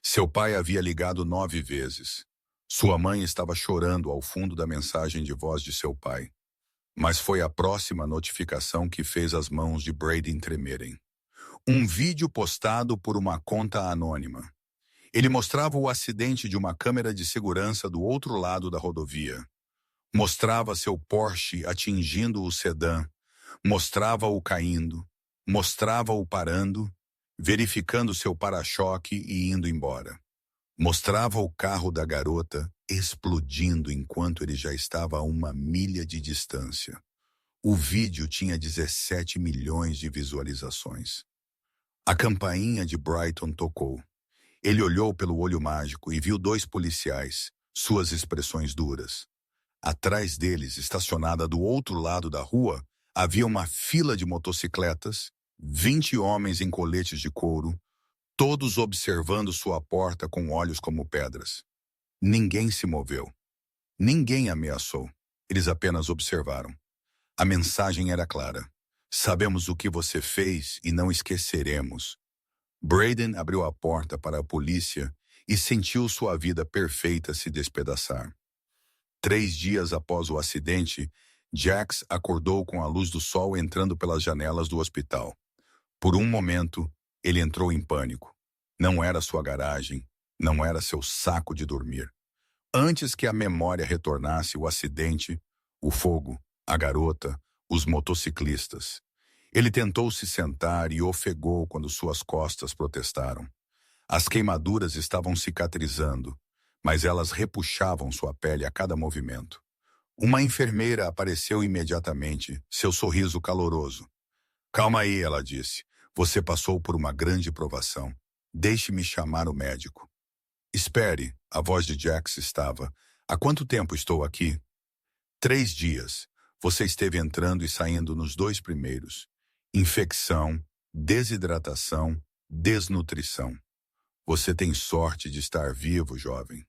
Seu pai havia ligado 9 vezes. Sua mãe estava chorando ao fundo da mensagem de voz de seu pai. Mas foi a próxima notificação que fez as mãos de Braden tremerem. Um vídeo postado por uma conta anônima. Ele mostrava o acidente de uma câmera de segurança do outro lado da rodovia. Mostrava seu Porsche atingindo o sedã. Mostrava-o caindo. Mostrava-o parando, verificando seu para-choque e indo embora. Mostrava o carro da garota explodindo enquanto ele já estava a 1 milha de distância. O vídeo tinha 17 milhões de visualizações. A campainha de Brighton tocou. Ele olhou pelo olho mágico e viu 2 policiais, suas expressões duras. Atrás deles, estacionada do outro lado da rua, havia uma fila de motocicletas, 20 homens em coletes de couro, todos observando sua porta com olhos como pedras. Ninguém se moveu. Ninguém ameaçou. Eles apenas observaram. A mensagem era clara. Sabemos o que você fez e não esqueceremos. Braden abriu a porta para a polícia e sentiu sua vida perfeita se despedaçar. 3 dias após o acidente, Jax acordou com a luz do sol entrando pelas janelas do hospital. Por um momento, ele entrou em pânico. Não era sua garagem, não era seu saco de dormir. Antes que a memória retornasse, o acidente, o fogo, a garota, os motociclistas. Ele tentou se sentar e ofegou quando suas costas protestaram. As queimaduras estavam cicatrizando, mas elas repuxavam sua pele a cada movimento. Uma enfermeira apareceu imediatamente, seu sorriso caloroso. "Calma aí", ela disse. "Você passou por uma grande provação. Deixe-me chamar o médico." "Espere", a voz de Jax estava. "Há quanto tempo estou aqui?" 3 dias. Você esteve entrando e saindo nos 2 primeiros. Infecção, desidratação, desnutrição. Você tem sorte de estar vivo, jovem.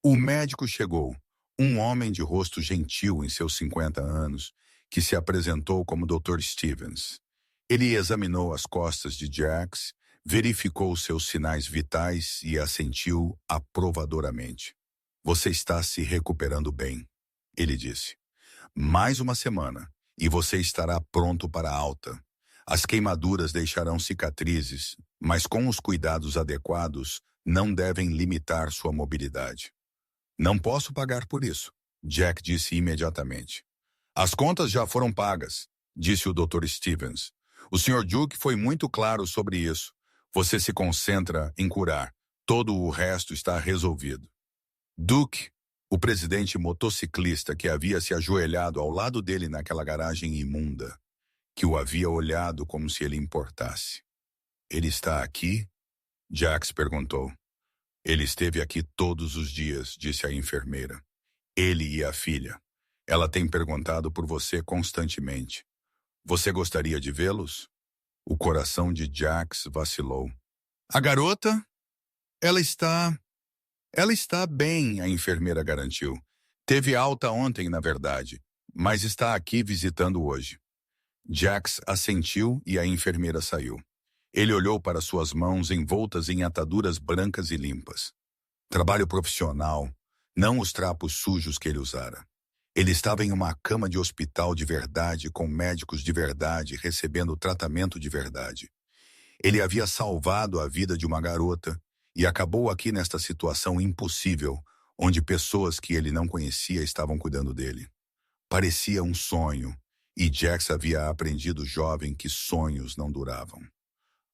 O médico chegou, um homem de rosto gentil em seus 50 anos, que se apresentou como Dr. Stevens. Ele examinou as costas de Jax, verificou seus sinais vitais e assentiu aprovadoramente. "Você está se recuperando bem", ele disse. "Mais uma semana, e você estará pronto para a alta. As queimaduras deixarão cicatrizes, mas com os cuidados adequados, não devem limitar sua mobilidade." "Não posso pagar por isso", Jack disse imediatamente. "As contas já foram pagas", disse o Dr. Stevens. "O Sr. Duke foi muito claro sobre isso. Você se concentra em curar. Todo o resto está resolvido." Duke, o presidente motociclista que havia se ajoelhado ao lado dele naquela garagem imunda, que o havia olhado como se ele importasse. "Ele está aqui?" Jax perguntou. "Ele esteve aqui todos os dias", disse a enfermeira. "Ele e a filha. Ela tem perguntado por você constantemente. Você gostaria de vê-los?" O coração de Jax vacilou. "A garota? Ela está... Ela está bem", a enfermeira garantiu. "Teve alta ontem, na verdade, mas está aqui visitando hoje." Jax assentiu e a enfermeira saiu. Ele olhou para suas mãos envoltas em ataduras brancas e limpas. Trabalho profissional, não os trapos sujos que ele usara. Ele estava em uma cama de hospital de verdade, com médicos de verdade, recebendo tratamento de verdade. Ele havia salvado a vida de uma garota e acabou aqui nesta situação impossível, onde pessoas que ele não conhecia estavam cuidando dele. Parecia um sonho, e Jax havia aprendido jovem que sonhos não duravam.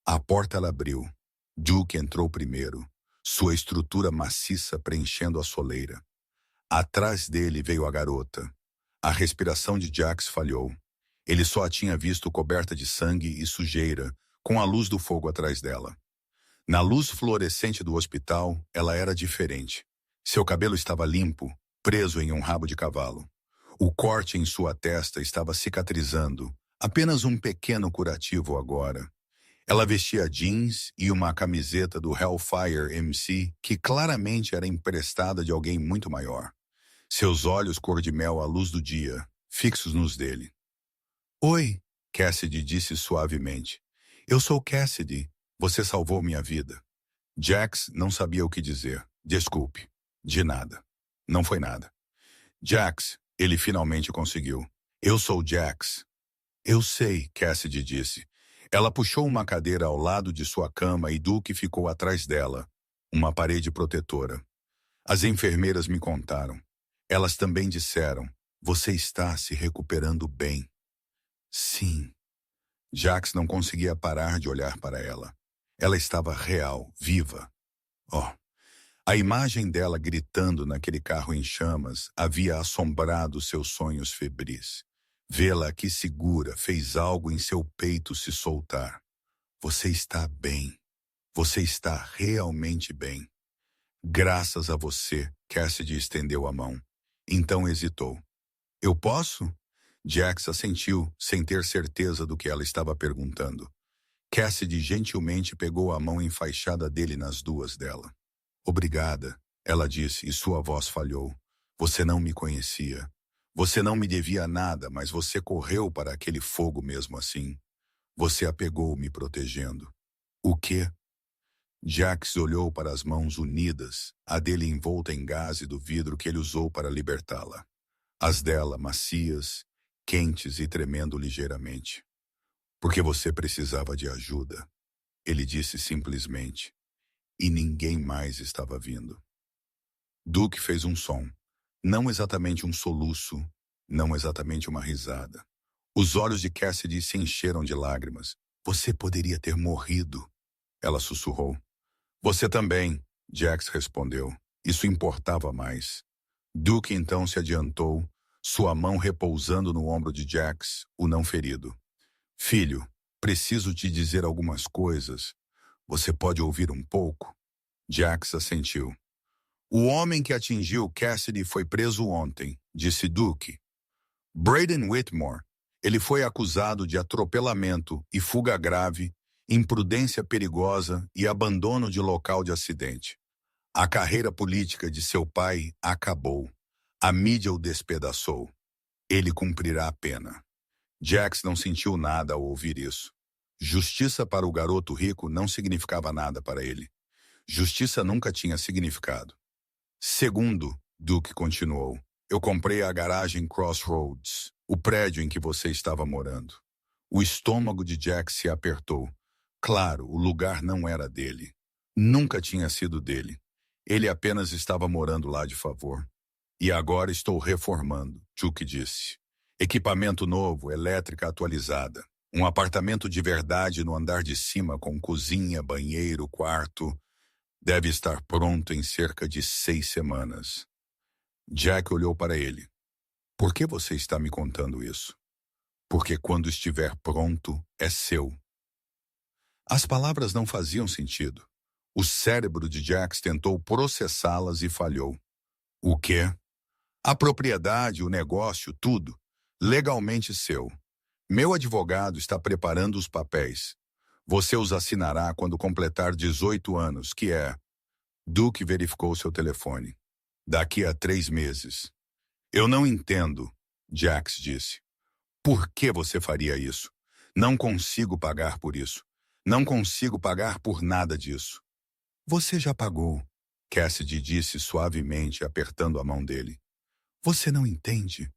A porta abriu. Duke entrou primeiro, sua estrutura maciça preenchendo a soleira. Atrás dele veio a garota. A respiração de Jax falhou. Ele só a tinha visto coberta de sangue e sujeira, com a luz do fogo atrás dela. Na luz fluorescente do hospital, ela era diferente. Seu cabelo estava limpo, preso em um rabo de cavalo. O corte em sua testa estava cicatrizando, apenas um pequeno curativo agora. Ela vestia jeans e uma camiseta do Hellfire MC, que claramente era emprestada de alguém muito maior. Seus olhos cor-de-mel à luz do dia, fixos nos dele. "Oi", Cassidy disse suavemente. "Eu sou Cassidy. Você salvou minha vida." Jax não sabia o que dizer. "Desculpe." "De nada." "Não foi nada." "Jax", ele finalmente conseguiu. "Eu sou Jax." "Eu sei", Cassidy disse. Ela puxou uma cadeira ao lado de sua cama e Duke ficou atrás dela, uma parede protetora. "As enfermeiras me contaram. Elas também disseram, você está se recuperando bem." "Sim." Jax não conseguia parar de olhar para ela. Ela estava real, viva. Oh, a imagem dela gritando naquele carro em chamas havia assombrado seus sonhos febris. Vê-la aqui segura fez algo em seu peito se soltar. "Você está bem. Você está realmente bem." "Graças a você", Cassidy estendeu a mão. Então hesitou. "Eu posso?" Jax assentiu, sem ter certeza do que ela estava perguntando. Cassidy gentilmente pegou a mão enfaixada dele nas duas dela. "Obrigada", ela disse, e sua voz falhou. "Você não me conhecia. Você não me devia nada, mas você correu para aquele fogo mesmo assim. Você a pegou me protegendo." "O quê?" Jax olhou para as mãos unidas, a dele envolta em gaze do vidro que ele usou para libertá-la. As dela macias, quentes e tremendo ligeiramente. Porque você precisava de ajuda, ele disse simplesmente, e ninguém mais estava vindo. Duke fez um som, não exatamente um soluço, não exatamente uma risada. Os olhos de Cassidy se encheram de lágrimas. Você poderia ter morrido, ela sussurrou. Você também, Jax respondeu. Isso importava mais. Duke então se adiantou, sua mão repousando no ombro de Jax, o não ferido. Filho, preciso te dizer algumas coisas. Você pode ouvir um pouco? Jax assentiu. O homem que atingiu Cassidy foi preso ontem, disse Duke. Braden Whitmore. Ele foi acusado de atropelamento e fuga grave, imprudência perigosa e abandono de local de acidente. A carreira política de seu pai acabou. A mídia o despedaçou. Ele cumprirá a pena. Jax não sentiu nada ao ouvir isso. Justiça para o garoto rico não significava nada para ele. Justiça nunca tinha significado. Segundo, Duke continuou, eu comprei a garagem Crossroads, o prédio em que você estava morando. O estômago de Jack se apertou. Claro, o lugar não era dele. Nunca tinha sido dele. Ele apenas estava morando lá de favor. E agora estou reformando, Duke disse. Equipamento novo, elétrica atualizada. Um apartamento de verdade no andar de cima com cozinha, banheiro, quarto. Deve estar pronto em cerca de 6 semanas. Jack olhou para ele. Por que você está me contando isso? Porque quando estiver pronto, é seu. As palavras não faziam sentido. O cérebro de Jax tentou processá-las e falhou. O quê? A propriedade, o negócio, tudo. Legalmente seu. Meu advogado está preparando os papéis. Você os assinará quando completar 18 anos, que é... Duke verificou seu telefone. Daqui a 3 meses. Eu não entendo, Jax disse. Por que você faria isso? Não consigo pagar por isso. Não consigo pagar por nada disso. Você já pagou, Cassidy disse suavemente, apertando a mão dele. Você não entende?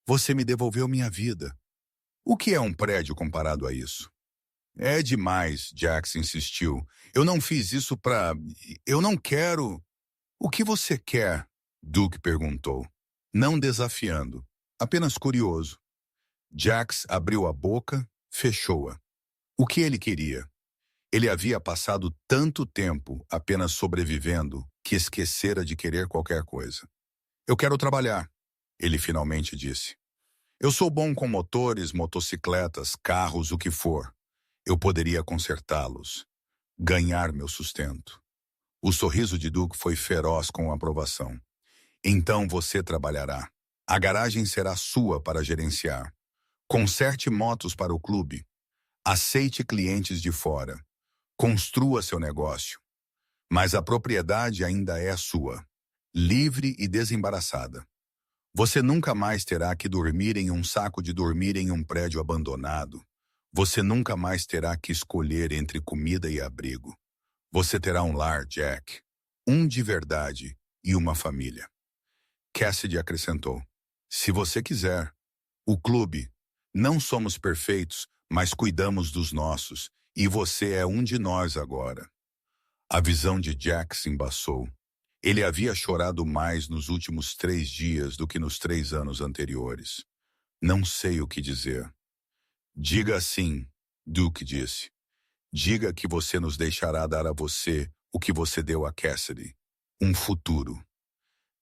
Você me devolveu minha vida. O que é um prédio comparado a isso? É demais, Jax insistiu. Eu não fiz isso pra... Eu não quero... O que você quer? Duke perguntou. Não desafiando, apenas curioso. Jax abriu a boca, fechou-a. O que ele queria? Ele havia passado tanto tempo apenas sobrevivendo que esquecera de querer qualquer coisa. Eu quero trabalhar, ele finalmente disse. Eu sou bom com motores, motocicletas, carros, o que for. Eu poderia consertá-los, ganhar meu sustento. O sorriso de Duke foi feroz com aprovação. Então você trabalhará. A garagem será sua para gerenciar. Conserte motos para o clube. Aceite clientes de fora. Construa seu negócio. Mas a propriedade ainda é sua. Livre e desembaraçada. Você nunca mais terá que dormir em um saco de dormir em um prédio abandonado. Você nunca mais terá que escolher entre comida e abrigo. Você terá um lar, Jack. Um de verdade e uma família. Cassidy acrescentou. Se você quiser. O clube. Não somos perfeitos, mas cuidamos dos nossos. E você é um de nós agora. A visão de Jack se embaçou. Ele havia chorado mais nos últimos 3 dias do que nos 3 anos anteriores. Não sei o que dizer. Diga assim, Duke disse. Diga que você nos deixará dar a você o que você deu a Cassidy. Um futuro.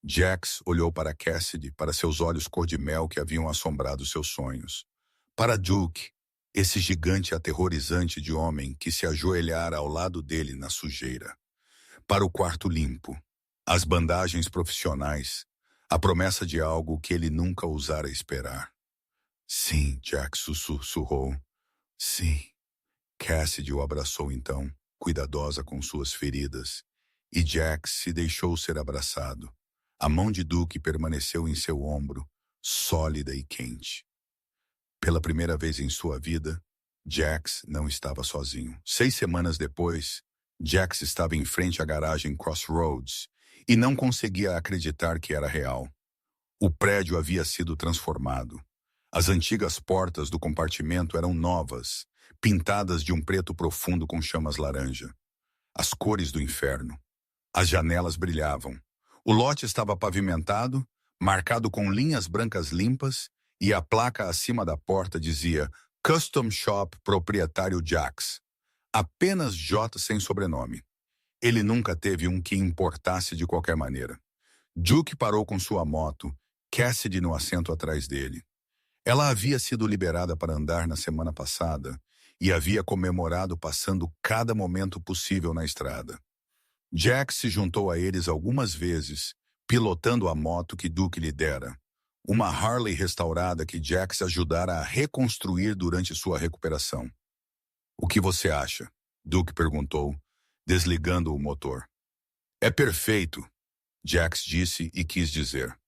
Jax olhou para Cassidy, para seus olhos cor-de-mel que haviam assombrado seus sonhos. Para Duke, esse gigante aterrorizante de homem que se ajoelhara ao lado dele na sujeira. Para o quarto limpo, as bandagens profissionais, a promessa de algo que ele nunca ousara esperar. Sim, Jax sussurrou. Sim. Cassidy o abraçou então, cuidadosa com suas feridas, e Jax se deixou ser abraçado. A mão de Duke permaneceu em seu ombro, sólida e quente. Pela primeira vez em sua vida, Jax não estava sozinho. 6 semanas depois, Jax estava em frente à garagem Crossroads e não conseguia acreditar que era real. O prédio havia sido transformado. As antigas portas do compartimento eram novas, pintadas de um preto profundo com chamas laranja. As cores do inferno. As janelas brilhavam. O lote estava pavimentado, marcado com linhas brancas limpas, e a placa acima da porta dizia Custom Shop Proprietário Jax. Apenas J sem sobrenome. Ele nunca teve um que importasse de qualquer maneira. Duke parou com sua moto, Cassidy no assento atrás dele. Ela havia sido liberada para andar na semana passada e havia comemorado passando cada momento possível na estrada. Jax se juntou a eles algumas vezes, pilotando a moto que Duke lhe dera. Uma Harley restaurada que Jax ajudara a reconstruir durante sua recuperação. "O que você acha?" Duke perguntou, desligando o motor. "É perfeito", Jax disse e quis dizer.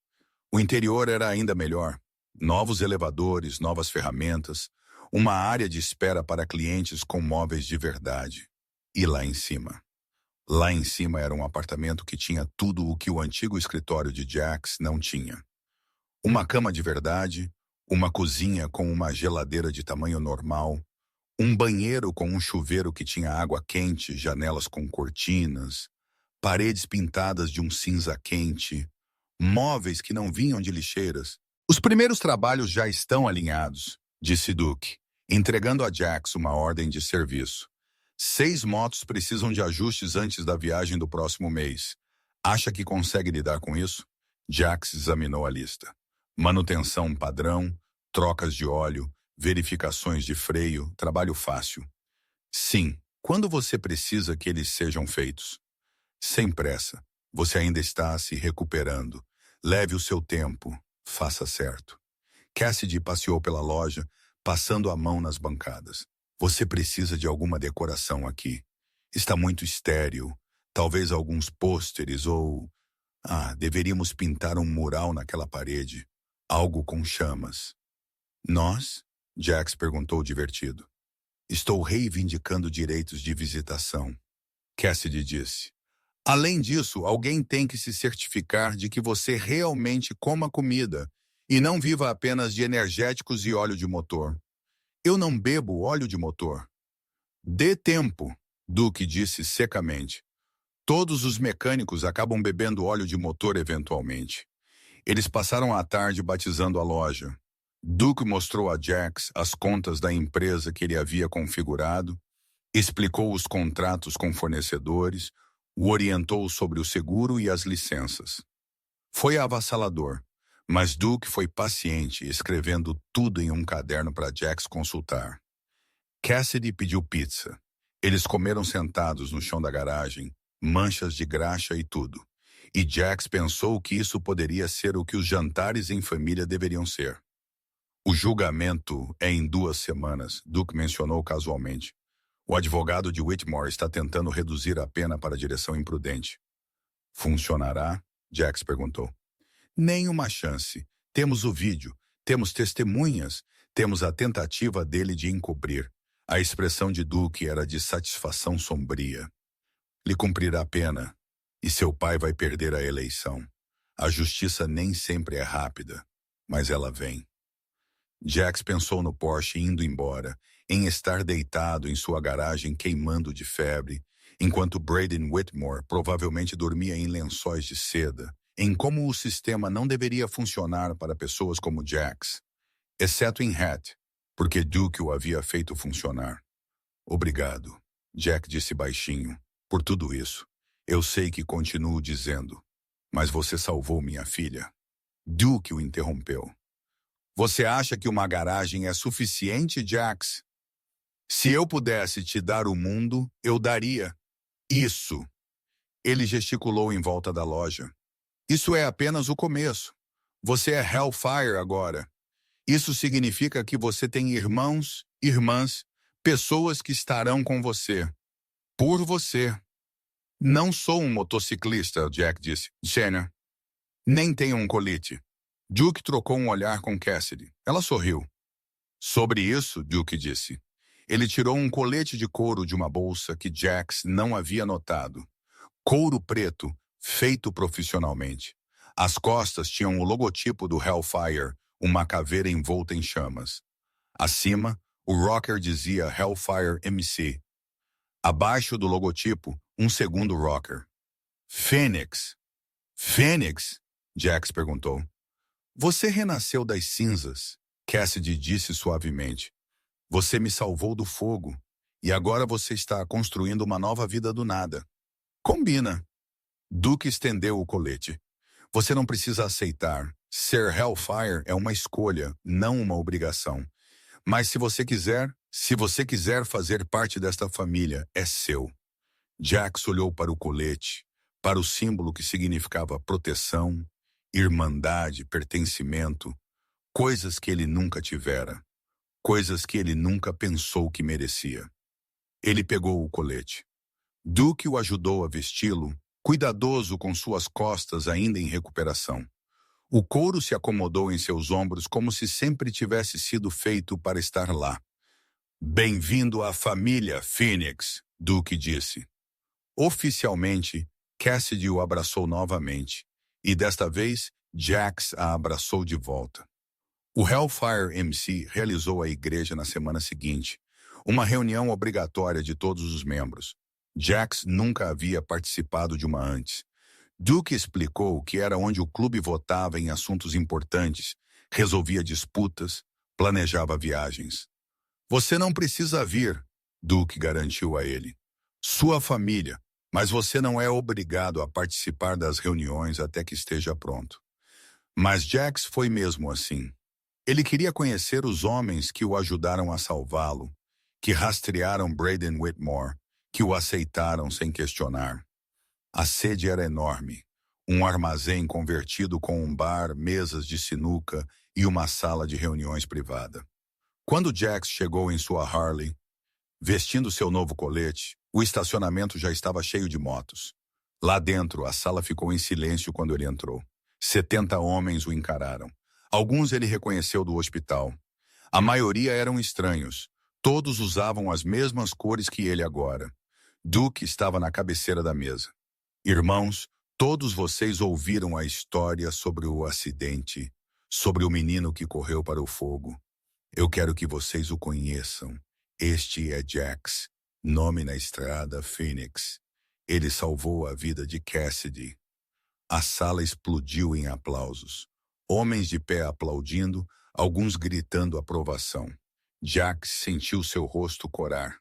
O interior era ainda melhor. Novos elevadores, novas ferramentas, uma área de espera para clientes com móveis de verdade. E lá em cima? Lá em cima era um apartamento que tinha tudo o que o antigo escritório de Jax não tinha. Uma cama de verdade, uma cozinha com uma geladeira de tamanho normal, um banheiro com um chuveiro que tinha água quente, janelas com cortinas, paredes pintadas de um cinza quente, móveis que não vinham de lixeiras. "Os primeiros trabalhos já estão alinhados", disse Duke, entregando a Jax uma ordem de serviço. 6 motos precisam de ajustes antes da viagem do próximo mês. Acha que consegue lidar com isso? Jax examinou a lista. Manutenção padrão, trocas de óleo, verificações de freio, trabalho fácil. Sim, quando você precisa que eles sejam feitos. Sem pressa, você ainda está se recuperando. Leve o seu tempo, faça certo. Cassidy passeou pela loja, passando a mão nas bancadas. "Você precisa de alguma decoração aqui. Está muito estéril. Talvez alguns pôsteres ou... deveríamos pintar um mural naquela parede. Algo com chamas." "Nós?" Jax perguntou divertido. "Estou reivindicando direitos de visitação", Cassidy disse. "Além disso, alguém tem que se certificar de que você realmente coma comida e não viva apenas de energéticos e óleo de motor." "Eu não bebo óleo de motor." "Dê tempo", Duke disse secamente. "Todos os mecânicos acabam bebendo óleo de motor eventualmente." Eles passaram a tarde batizando a loja. Duke mostrou a Jax as contas da empresa que ele havia configurado, explicou os contratos com fornecedores, o orientou sobre o seguro e as licenças. Foi avassalador, mas Duke foi paciente, escrevendo tudo em um caderno para Jax consultar. Cassidy pediu pizza. Eles comeram sentados no chão da garagem, manchas de graxa e tudo. E Jax pensou que isso poderia ser o que os jantares em família deveriam ser. "O julgamento é em 2 semanas", Duke mencionou casualmente. "O advogado de Whitmore está tentando reduzir a pena para a direção imprudente." "Funcionará?" Jax perguntou. "Nenhuma chance. Temos o vídeo, temos testemunhas, temos a tentativa dele de encobrir." A expressão de Duke era de satisfação sombria. "Lhe cumprirá a pena, e seu pai vai perder a eleição. A justiça nem sempre é rápida, mas ela vem." Jax pensou no Porsche indo embora, em estar deitado em sua garagem queimando de febre, enquanto Braden Whitmore provavelmente dormia em lençóis de seda, em como o sistema não deveria funcionar para pessoas como Jax, exceto em Hat, porque Duke o havia feito funcionar. "Obrigado", Jack disse baixinho, "por tudo isso. Eu sei que continuo dizendo, mas você salvou minha filha." Duke o interrompeu. "Você acha que uma garagem é suficiente, Jax? Se eu pudesse te dar o mundo, eu daria. Isso." Ele gesticulou em volta da loja. "Isso é apenas o começo. Você é Hellfire agora. Isso significa que você tem irmãos, irmãs, pessoas que estarão com você. Por você." "Não sou um motociclista", Jack disse. "Jenna, nem tenho um colete." Duke trocou um olhar com Cassidy. Ela sorriu. "Sobre isso", Duke disse, Ele tirou um colete de couro de uma bolsa que Jax não havia notado. Couro preto, feito profissionalmente. As costas tinham o logotipo do Hellfire, uma caveira envolta em chamas. Acima, o rocker dizia Hellfire MC. Abaixo do logotipo, um segundo rocker. Fênix. Fênix? Jax perguntou. Você renasceu das cinzas, Cassidy disse suavemente. Você me salvou do fogo, e agora você está construindo uma nova vida do nada. Combina. Duke estendeu o colete. Você não precisa aceitar. Ser Hellfire é uma escolha, não uma obrigação. Mas se você quiser fazer parte desta família, é seu. Jax olhou para o colete, para o símbolo que significava proteção, irmandade, pertencimento, coisas que ele nunca tivera, coisas que ele nunca pensou que merecia. Ele pegou o colete. Duke o ajudou a vesti-lo, cuidadoso com suas costas ainda em recuperação. O couro se acomodou em seus ombros como se sempre tivesse sido feito para estar lá. Bem-vindo à família, Phoenix, Duke disse. Oficialmente, Cassidy o abraçou novamente, e desta vez, Jax a abraçou de volta. O Hellfire MC realizou a igreja na semana seguinte, uma reunião obrigatória de todos os membros. Jax nunca havia participado de uma antes. Duke explicou que era onde o clube votava em assuntos importantes, resolvia disputas, planejava viagens. Você não precisa vir, Duke garantiu a ele. Sua família, mas você não é obrigado a participar das reuniões até que esteja pronto. Mas Jax foi mesmo assim. Ele queria conhecer os homens que o ajudaram a salvá-lo, que rastrearam Braden Whitmore, que o aceitaram sem questionar. A sede era enorme, um armazém convertido com um bar, mesas de sinuca e uma sala de reuniões privada. Quando Jax chegou em sua Harley, vestindo seu novo colete, o estacionamento já estava cheio de motos. Lá dentro, a sala ficou em silêncio quando ele entrou. 70 homens o encararam. Alguns ele reconheceu do hospital. A maioria eram estranhos. Todos usavam as mesmas cores que ele agora. Duke estava na cabeceira da mesa. Irmãos, todos vocês ouviram a história sobre o acidente, sobre o menino que correu para o fogo. Eu quero que vocês o conheçam. Este é Jax, nome na estrada Phoenix. Ele salvou a vida de Cassidy. A sala explodiu em aplausos. Homens de pé aplaudindo, alguns gritando aprovação. Jax sentiu seu rosto corar.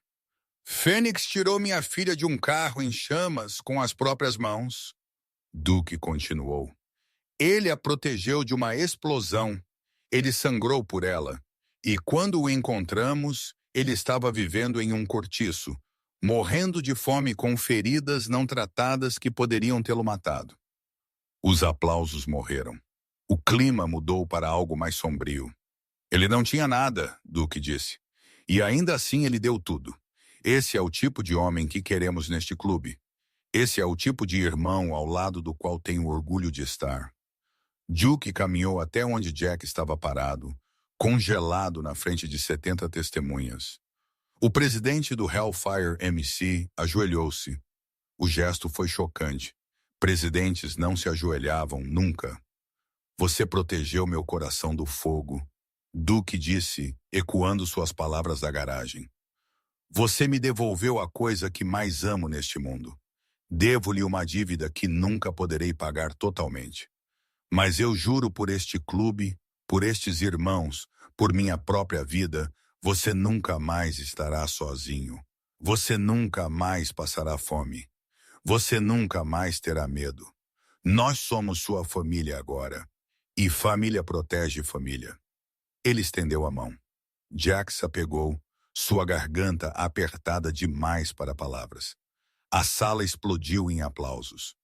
Phoenix tirou minha filha de um carro em chamas com as próprias mãos. Duke continuou. Ele a protegeu de uma explosão. Ele sangrou por ela. E quando o encontramos, ele estava vivendo em um cortiço, morrendo de fome com feridas não tratadas que poderiam tê-lo matado. Os aplausos morreram. O clima mudou para algo mais sombrio. Ele não tinha nada, Duke disse. E ainda assim ele deu tudo. Esse é o tipo de homem que queremos neste clube. Esse é o tipo de irmão ao lado do qual tenho orgulho de estar. Duke caminhou até onde Jack estava parado, congelado na frente de 70 testemunhas. O presidente do Hellfire MC ajoelhou-se. O gesto foi chocante. Presidentes não se ajoelhavam nunca. Você protegeu meu coração do fogo, Duke disse, ecoando suas palavras da garagem. Você me devolveu a coisa que mais amo neste mundo. Devo-lhe uma dívida que nunca poderei pagar totalmente. Mas eu juro por este clube, por estes irmãos, por minha própria vida, você nunca mais estará sozinho. Você nunca mais passará fome. Você nunca mais terá medo. Nós somos sua família agora. E família protege família. Ele estendeu a mão. Jax a pegou, sua garganta apertada demais para palavras. A sala explodiu em aplausos.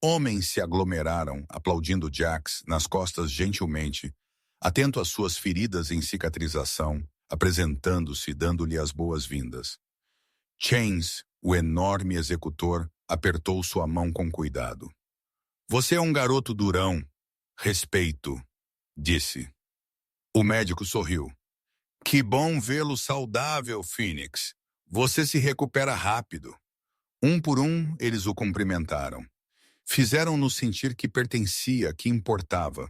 Homens se aglomeraram, aplaudindo Jax nas costas gentilmente, atento às suas feridas em cicatrização, apresentando-se, dando-lhe as boas-vindas. Chains, o enorme executor, apertou sua mão com cuidado. Você é um garoto durão. Respeito, disse. O médico sorriu. Que bom vê-lo saudável, Phoenix. Você se recupera rápido. Um por um, eles o cumprimentaram. Fizeram-no sentir que pertencia, que importava.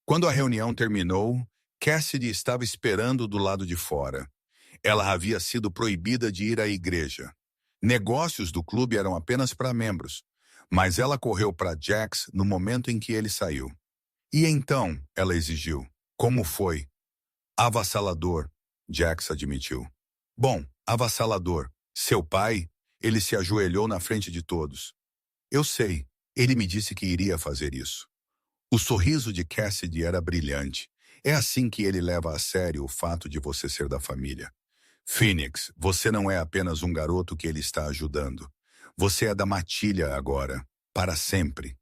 Quando a reunião terminou, Cassidy estava esperando do lado de fora. Ela havia sido proibida de ir à igreja. Negócios do clube eram apenas para membros, mas ela correu para Jax no momento em que ele saiu. E então, ela exigiu. Como foi? Avassalador, Jax admitiu. Bom, avassalador. Seu pai, ele se ajoelhou na frente de todos. Eu sei, ele me disse que iria fazer isso. O sorriso de Cassidy era brilhante. É assim que ele leva a sério o fato de você ser da família. Phoenix, você não é apenas um garoto que ele está ajudando. Você é da matilha agora, para sempre.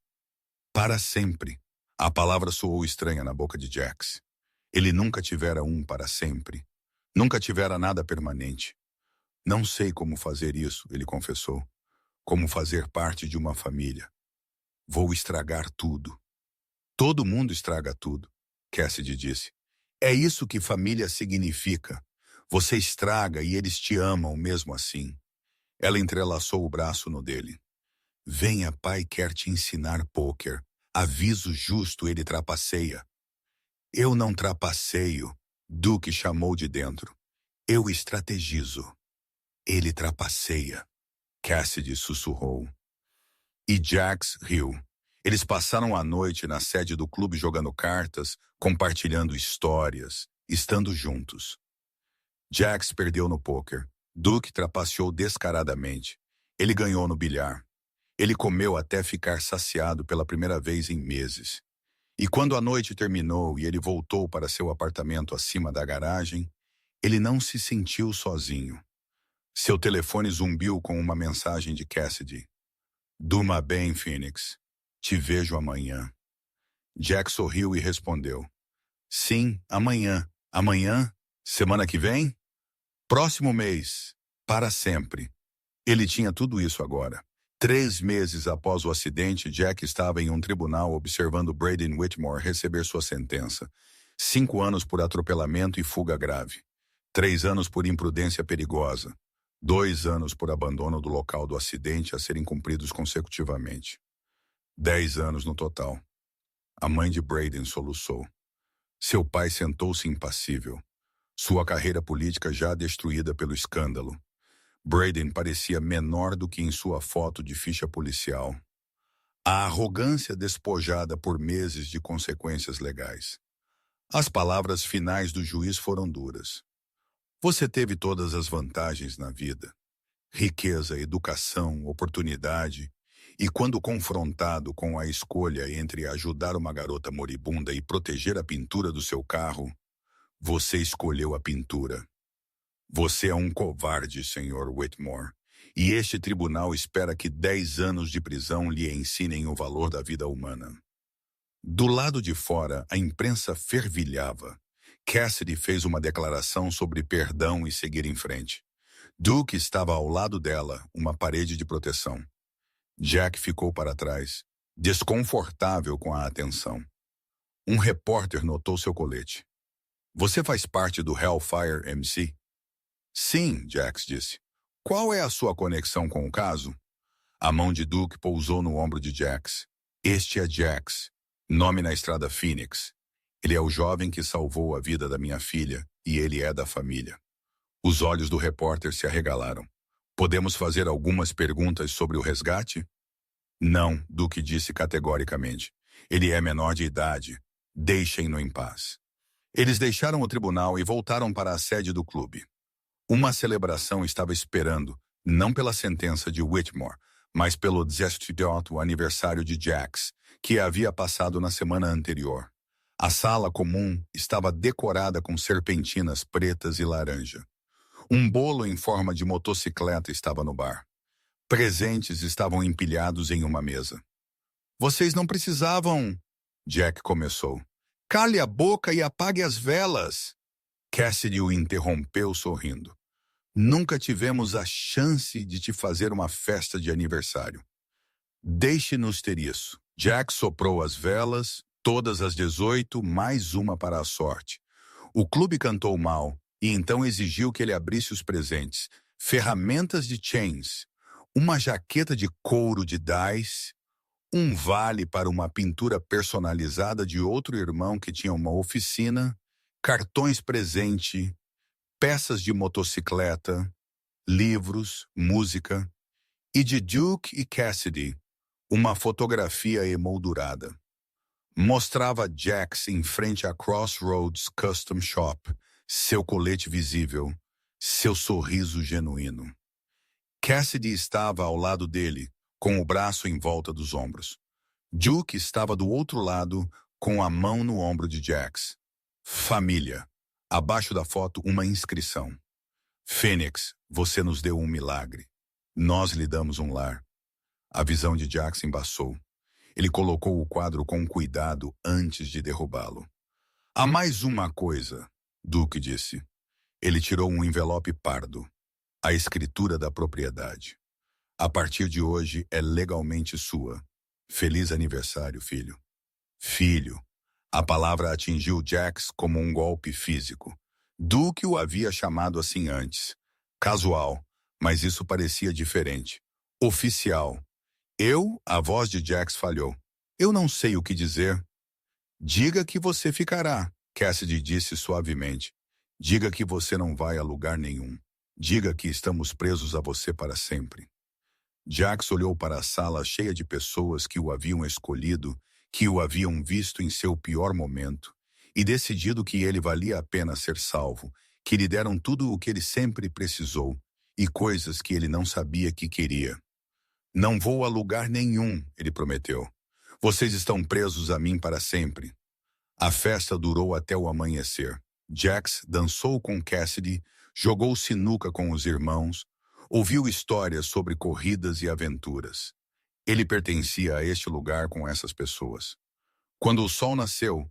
Para sempre. A palavra soou estranha na boca de Jax. Ele nunca tivera um para sempre. Nunca tivera nada permanente. Não sei como fazer isso, ele confessou. Como fazer parte de uma família. Vou estragar tudo. Todo mundo estraga tudo, Cassidy disse. É isso que família significa. Você estraga e eles te amam mesmo assim. Ela entrelaçou o braço no dele. Venha, pai quer te ensinar pôquer. Aviso justo, ele trapaceia. Eu não trapaceio, Duke chamou de dentro. Eu estrategizo. Ele trapaceia, Cassidy sussurrou. E Jax riu. Eles passaram a noite na sede do clube jogando cartas, compartilhando histórias, estando juntos. Jax perdeu no pôquer. Duke trapaceou descaradamente. Ele ganhou no bilhar. Ele comeu até ficar saciado pela primeira vez em meses. E quando a noite terminou e ele voltou para seu apartamento acima da garagem, ele não se sentiu sozinho. Seu telefone zumbiu com uma mensagem de Cassidy. Durma bem, Phoenix. Te vejo amanhã. Jack sorriu e respondeu. Sim, amanhã. Amanhã? Semana que vem? Próximo mês. Para sempre. Ele tinha tudo isso agora. 3 meses após o acidente, Jack estava em um tribunal observando Braden Whitmore receber sua sentença. 5 anos por atropelamento e fuga grave. 3 anos por imprudência perigosa. 2 anos por abandono do local do acidente a serem cumpridos consecutivamente. 10 anos no total. A mãe de Braden soluçou. Seu pai sentou-se impassível. Sua carreira política já destruída pelo escândalo. Braden parecia menor do que em sua foto de ficha policial. A arrogância despojada por meses de consequências legais. As palavras finais do juiz foram duras. Você teve todas as vantagens na vida. Riqueza, educação, oportunidade. E quando confrontado com a escolha entre ajudar uma garota moribunda e proteger a pintura do seu carro, você escolheu a pintura. Você é um covarde, Sr. Whitmore, e este tribunal espera que 10 anos de prisão lhe ensinem o valor da vida humana. Do lado de fora, a imprensa fervilhava. Cassidy fez uma declaração sobre perdão e seguir em frente. Duke estava ao lado dela, uma parede de proteção. Jack ficou para trás, desconfortável com a atenção. Um repórter notou seu colete. Você faz parte do Hellfire MC? Sim, Jax disse. Qual é a sua conexão com o caso? A mão de Duke pousou no ombro de Jax. Este é Jax, nome na estrada Phoenix. Ele é o jovem que salvou a vida da minha filha e ele é da família. Os olhos do repórter se arregalaram. Podemos fazer algumas perguntas sobre o resgate? Não, Duke disse categoricamente. Ele é menor de idade. Deixem-no em paz. Eles deixaram o tribunal e voltaram para a sede do clube. Uma celebração estava esperando, não pela sentença de Whitmore, mas pelo 18º aniversário de Jax, que havia passado na semana anterior. A sala comum estava decorada com serpentinas pretas e laranja. Um bolo em forma de motocicleta estava no bar. Presentes estavam empilhados em uma mesa. Vocês não precisavam... Jack começou. Cale a boca e apague as velas. Cassidy o interrompeu sorrindo. Nunca tivemos a chance de te fazer uma festa de aniversário. Deixe-nos ter isso. Jack soprou as velas, todas às 18, mais uma para a sorte. O clube cantou mal, e então exigiu que ele abrisse os presentes. Ferramentas de Chains, uma jaqueta de couro de Dice, um vale para uma pintura personalizada de outro irmão que tinha uma oficina, cartões presente, peças de motocicleta, livros, música, e de Duke e Cassidy, uma fotografia emoldurada. Mostrava Jax em frente à Crossroads Custom Shop, seu colete visível, seu sorriso genuíno. Cassidy estava ao lado dele, com o braço em volta dos ombros. Duke estava do outro lado, com a mão no ombro de Jax. Família. Abaixo da foto, uma inscrição. Phoenix, você nos deu um milagre. Nós lhe damos um lar. A visão de Jax embaçou. Ele colocou o quadro com cuidado antes de derrubá-lo. Há mais uma coisa, Duke disse. Ele tirou um envelope pardo. A escritura da propriedade. A partir de hoje é legalmente sua. Feliz aniversário, filho. Filho. A palavra atingiu Jax como um golpe físico. Duke o havia chamado assim antes. Casual, mas isso parecia diferente. Oficial. A voz de Jax falhou. Eu não sei o que dizer. Diga que você ficará, Cassidy disse suavemente. Diga que você não vai a lugar nenhum. Diga que estamos presos a você para sempre. Jax olhou para a sala cheia de pessoas que o haviam escolhido, que o haviam visto em seu pior momento, e decidido que ele valia a pena ser salvo, que lhe deram tudo o que ele sempre precisou, e coisas que ele não sabia que queria. Não vou a lugar nenhum, ele prometeu. Vocês estão presos a mim para sempre. A festa durou até o amanhecer. Jax dançou com Cassidy, jogou sinuca com os irmãos, ouviu histórias sobre corridas e aventuras. Ele pertencia a este lugar com essas pessoas. Quando o sol nasceu,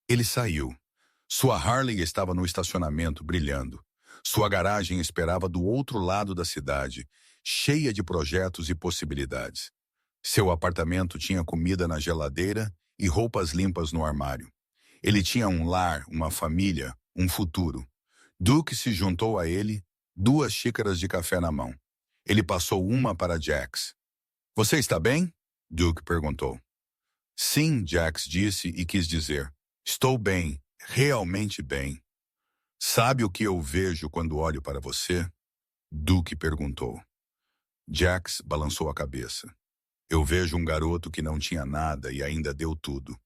ele saiu. Sua Harley estava no estacionamento, brilhando. Sua garagem esperava do outro lado da cidade, cheia de projetos e possibilidades. Seu apartamento tinha comida na geladeira e roupas limpas no armário. Ele tinha um lar, uma família, um futuro. Duke se juntou a ele, 2 xícaras de café na mão. Ele passou uma para Jax. Você está bem? Duke perguntou. Sim, Jax disse e quis dizer. Estou bem, realmente bem. Sabe o que eu vejo quando olho para você? Duke perguntou. Jax balançou a cabeça. Eu vejo um garoto que não tinha nada e ainda deu tudo.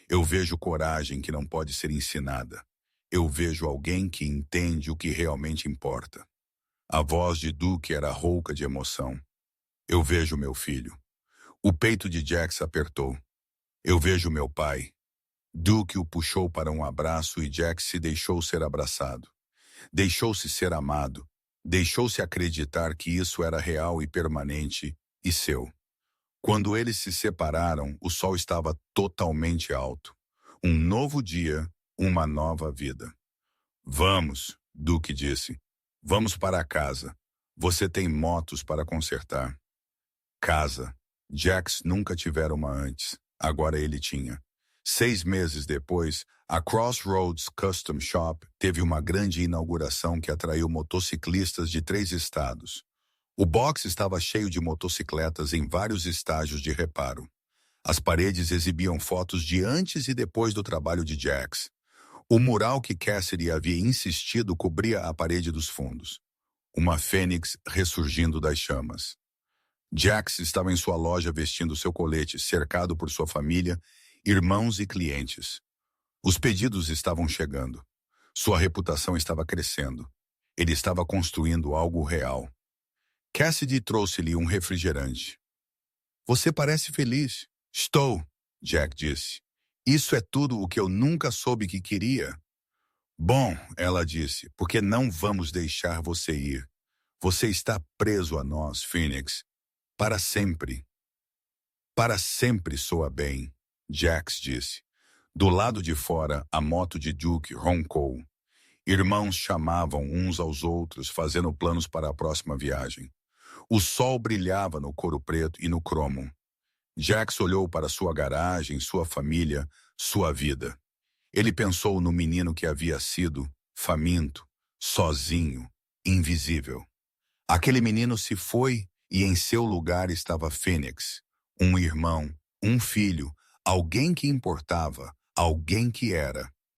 Eu vejo coragem que não pode ser ensinada. Eu vejo alguém que entende o que realmente importa. A voz de Duke era rouca de emoção. Eu vejo meu filho. O peito de Jax apertou. Eu vejo meu pai. Duke o puxou para um abraço e Jax se deixou ser abraçado. Deixou-se ser amado. Deixou-se acreditar que isso era real e permanente e seu. Quando eles se separaram, o sol estava totalmente alto. Um novo dia, uma nova vida. Vamos, Duke disse. Vamos para casa. Você tem motos para consertar. Casa. Jax nunca tivera uma antes. Agora ele tinha. 6 meses depois, a Crossroads Custom Shop teve uma grande inauguração que atraiu motociclistas de 3 estados. O box estava cheio de motocicletas em vários estágios de reparo. As paredes exibiam fotos de antes e depois do trabalho de Jax. O mural que Cassidy havia insistido cobria a parede dos fundos. Uma fênix ressurgindo das chamas. Jax estava em sua loja vestindo seu colete, cercado por sua família, irmãos e clientes. Os pedidos estavam chegando. Sua reputação estava crescendo. Ele estava construindo algo real. Cassidy trouxe-lhe um refrigerante. Você parece feliz. Estou, Jack disse. Isso é tudo o que eu nunca soube que queria. Bom, ela disse, porque não vamos deixar você ir. Você está preso a nós, Phoenix. Para sempre. Para sempre soa bem, Jax disse. Do lado de fora, a moto de Duke roncou. Irmãos chamavam uns aos outros, fazendo planos para a próxima viagem. O sol brilhava no couro preto e no cromo. Jax olhou para sua garagem, sua família, sua vida. Ele pensou no menino que havia sido faminto, sozinho, invisível. Aquele menino se foi e em seu lugar estava Fênix, um irmão, um filho, alguém que importava, alguém que era.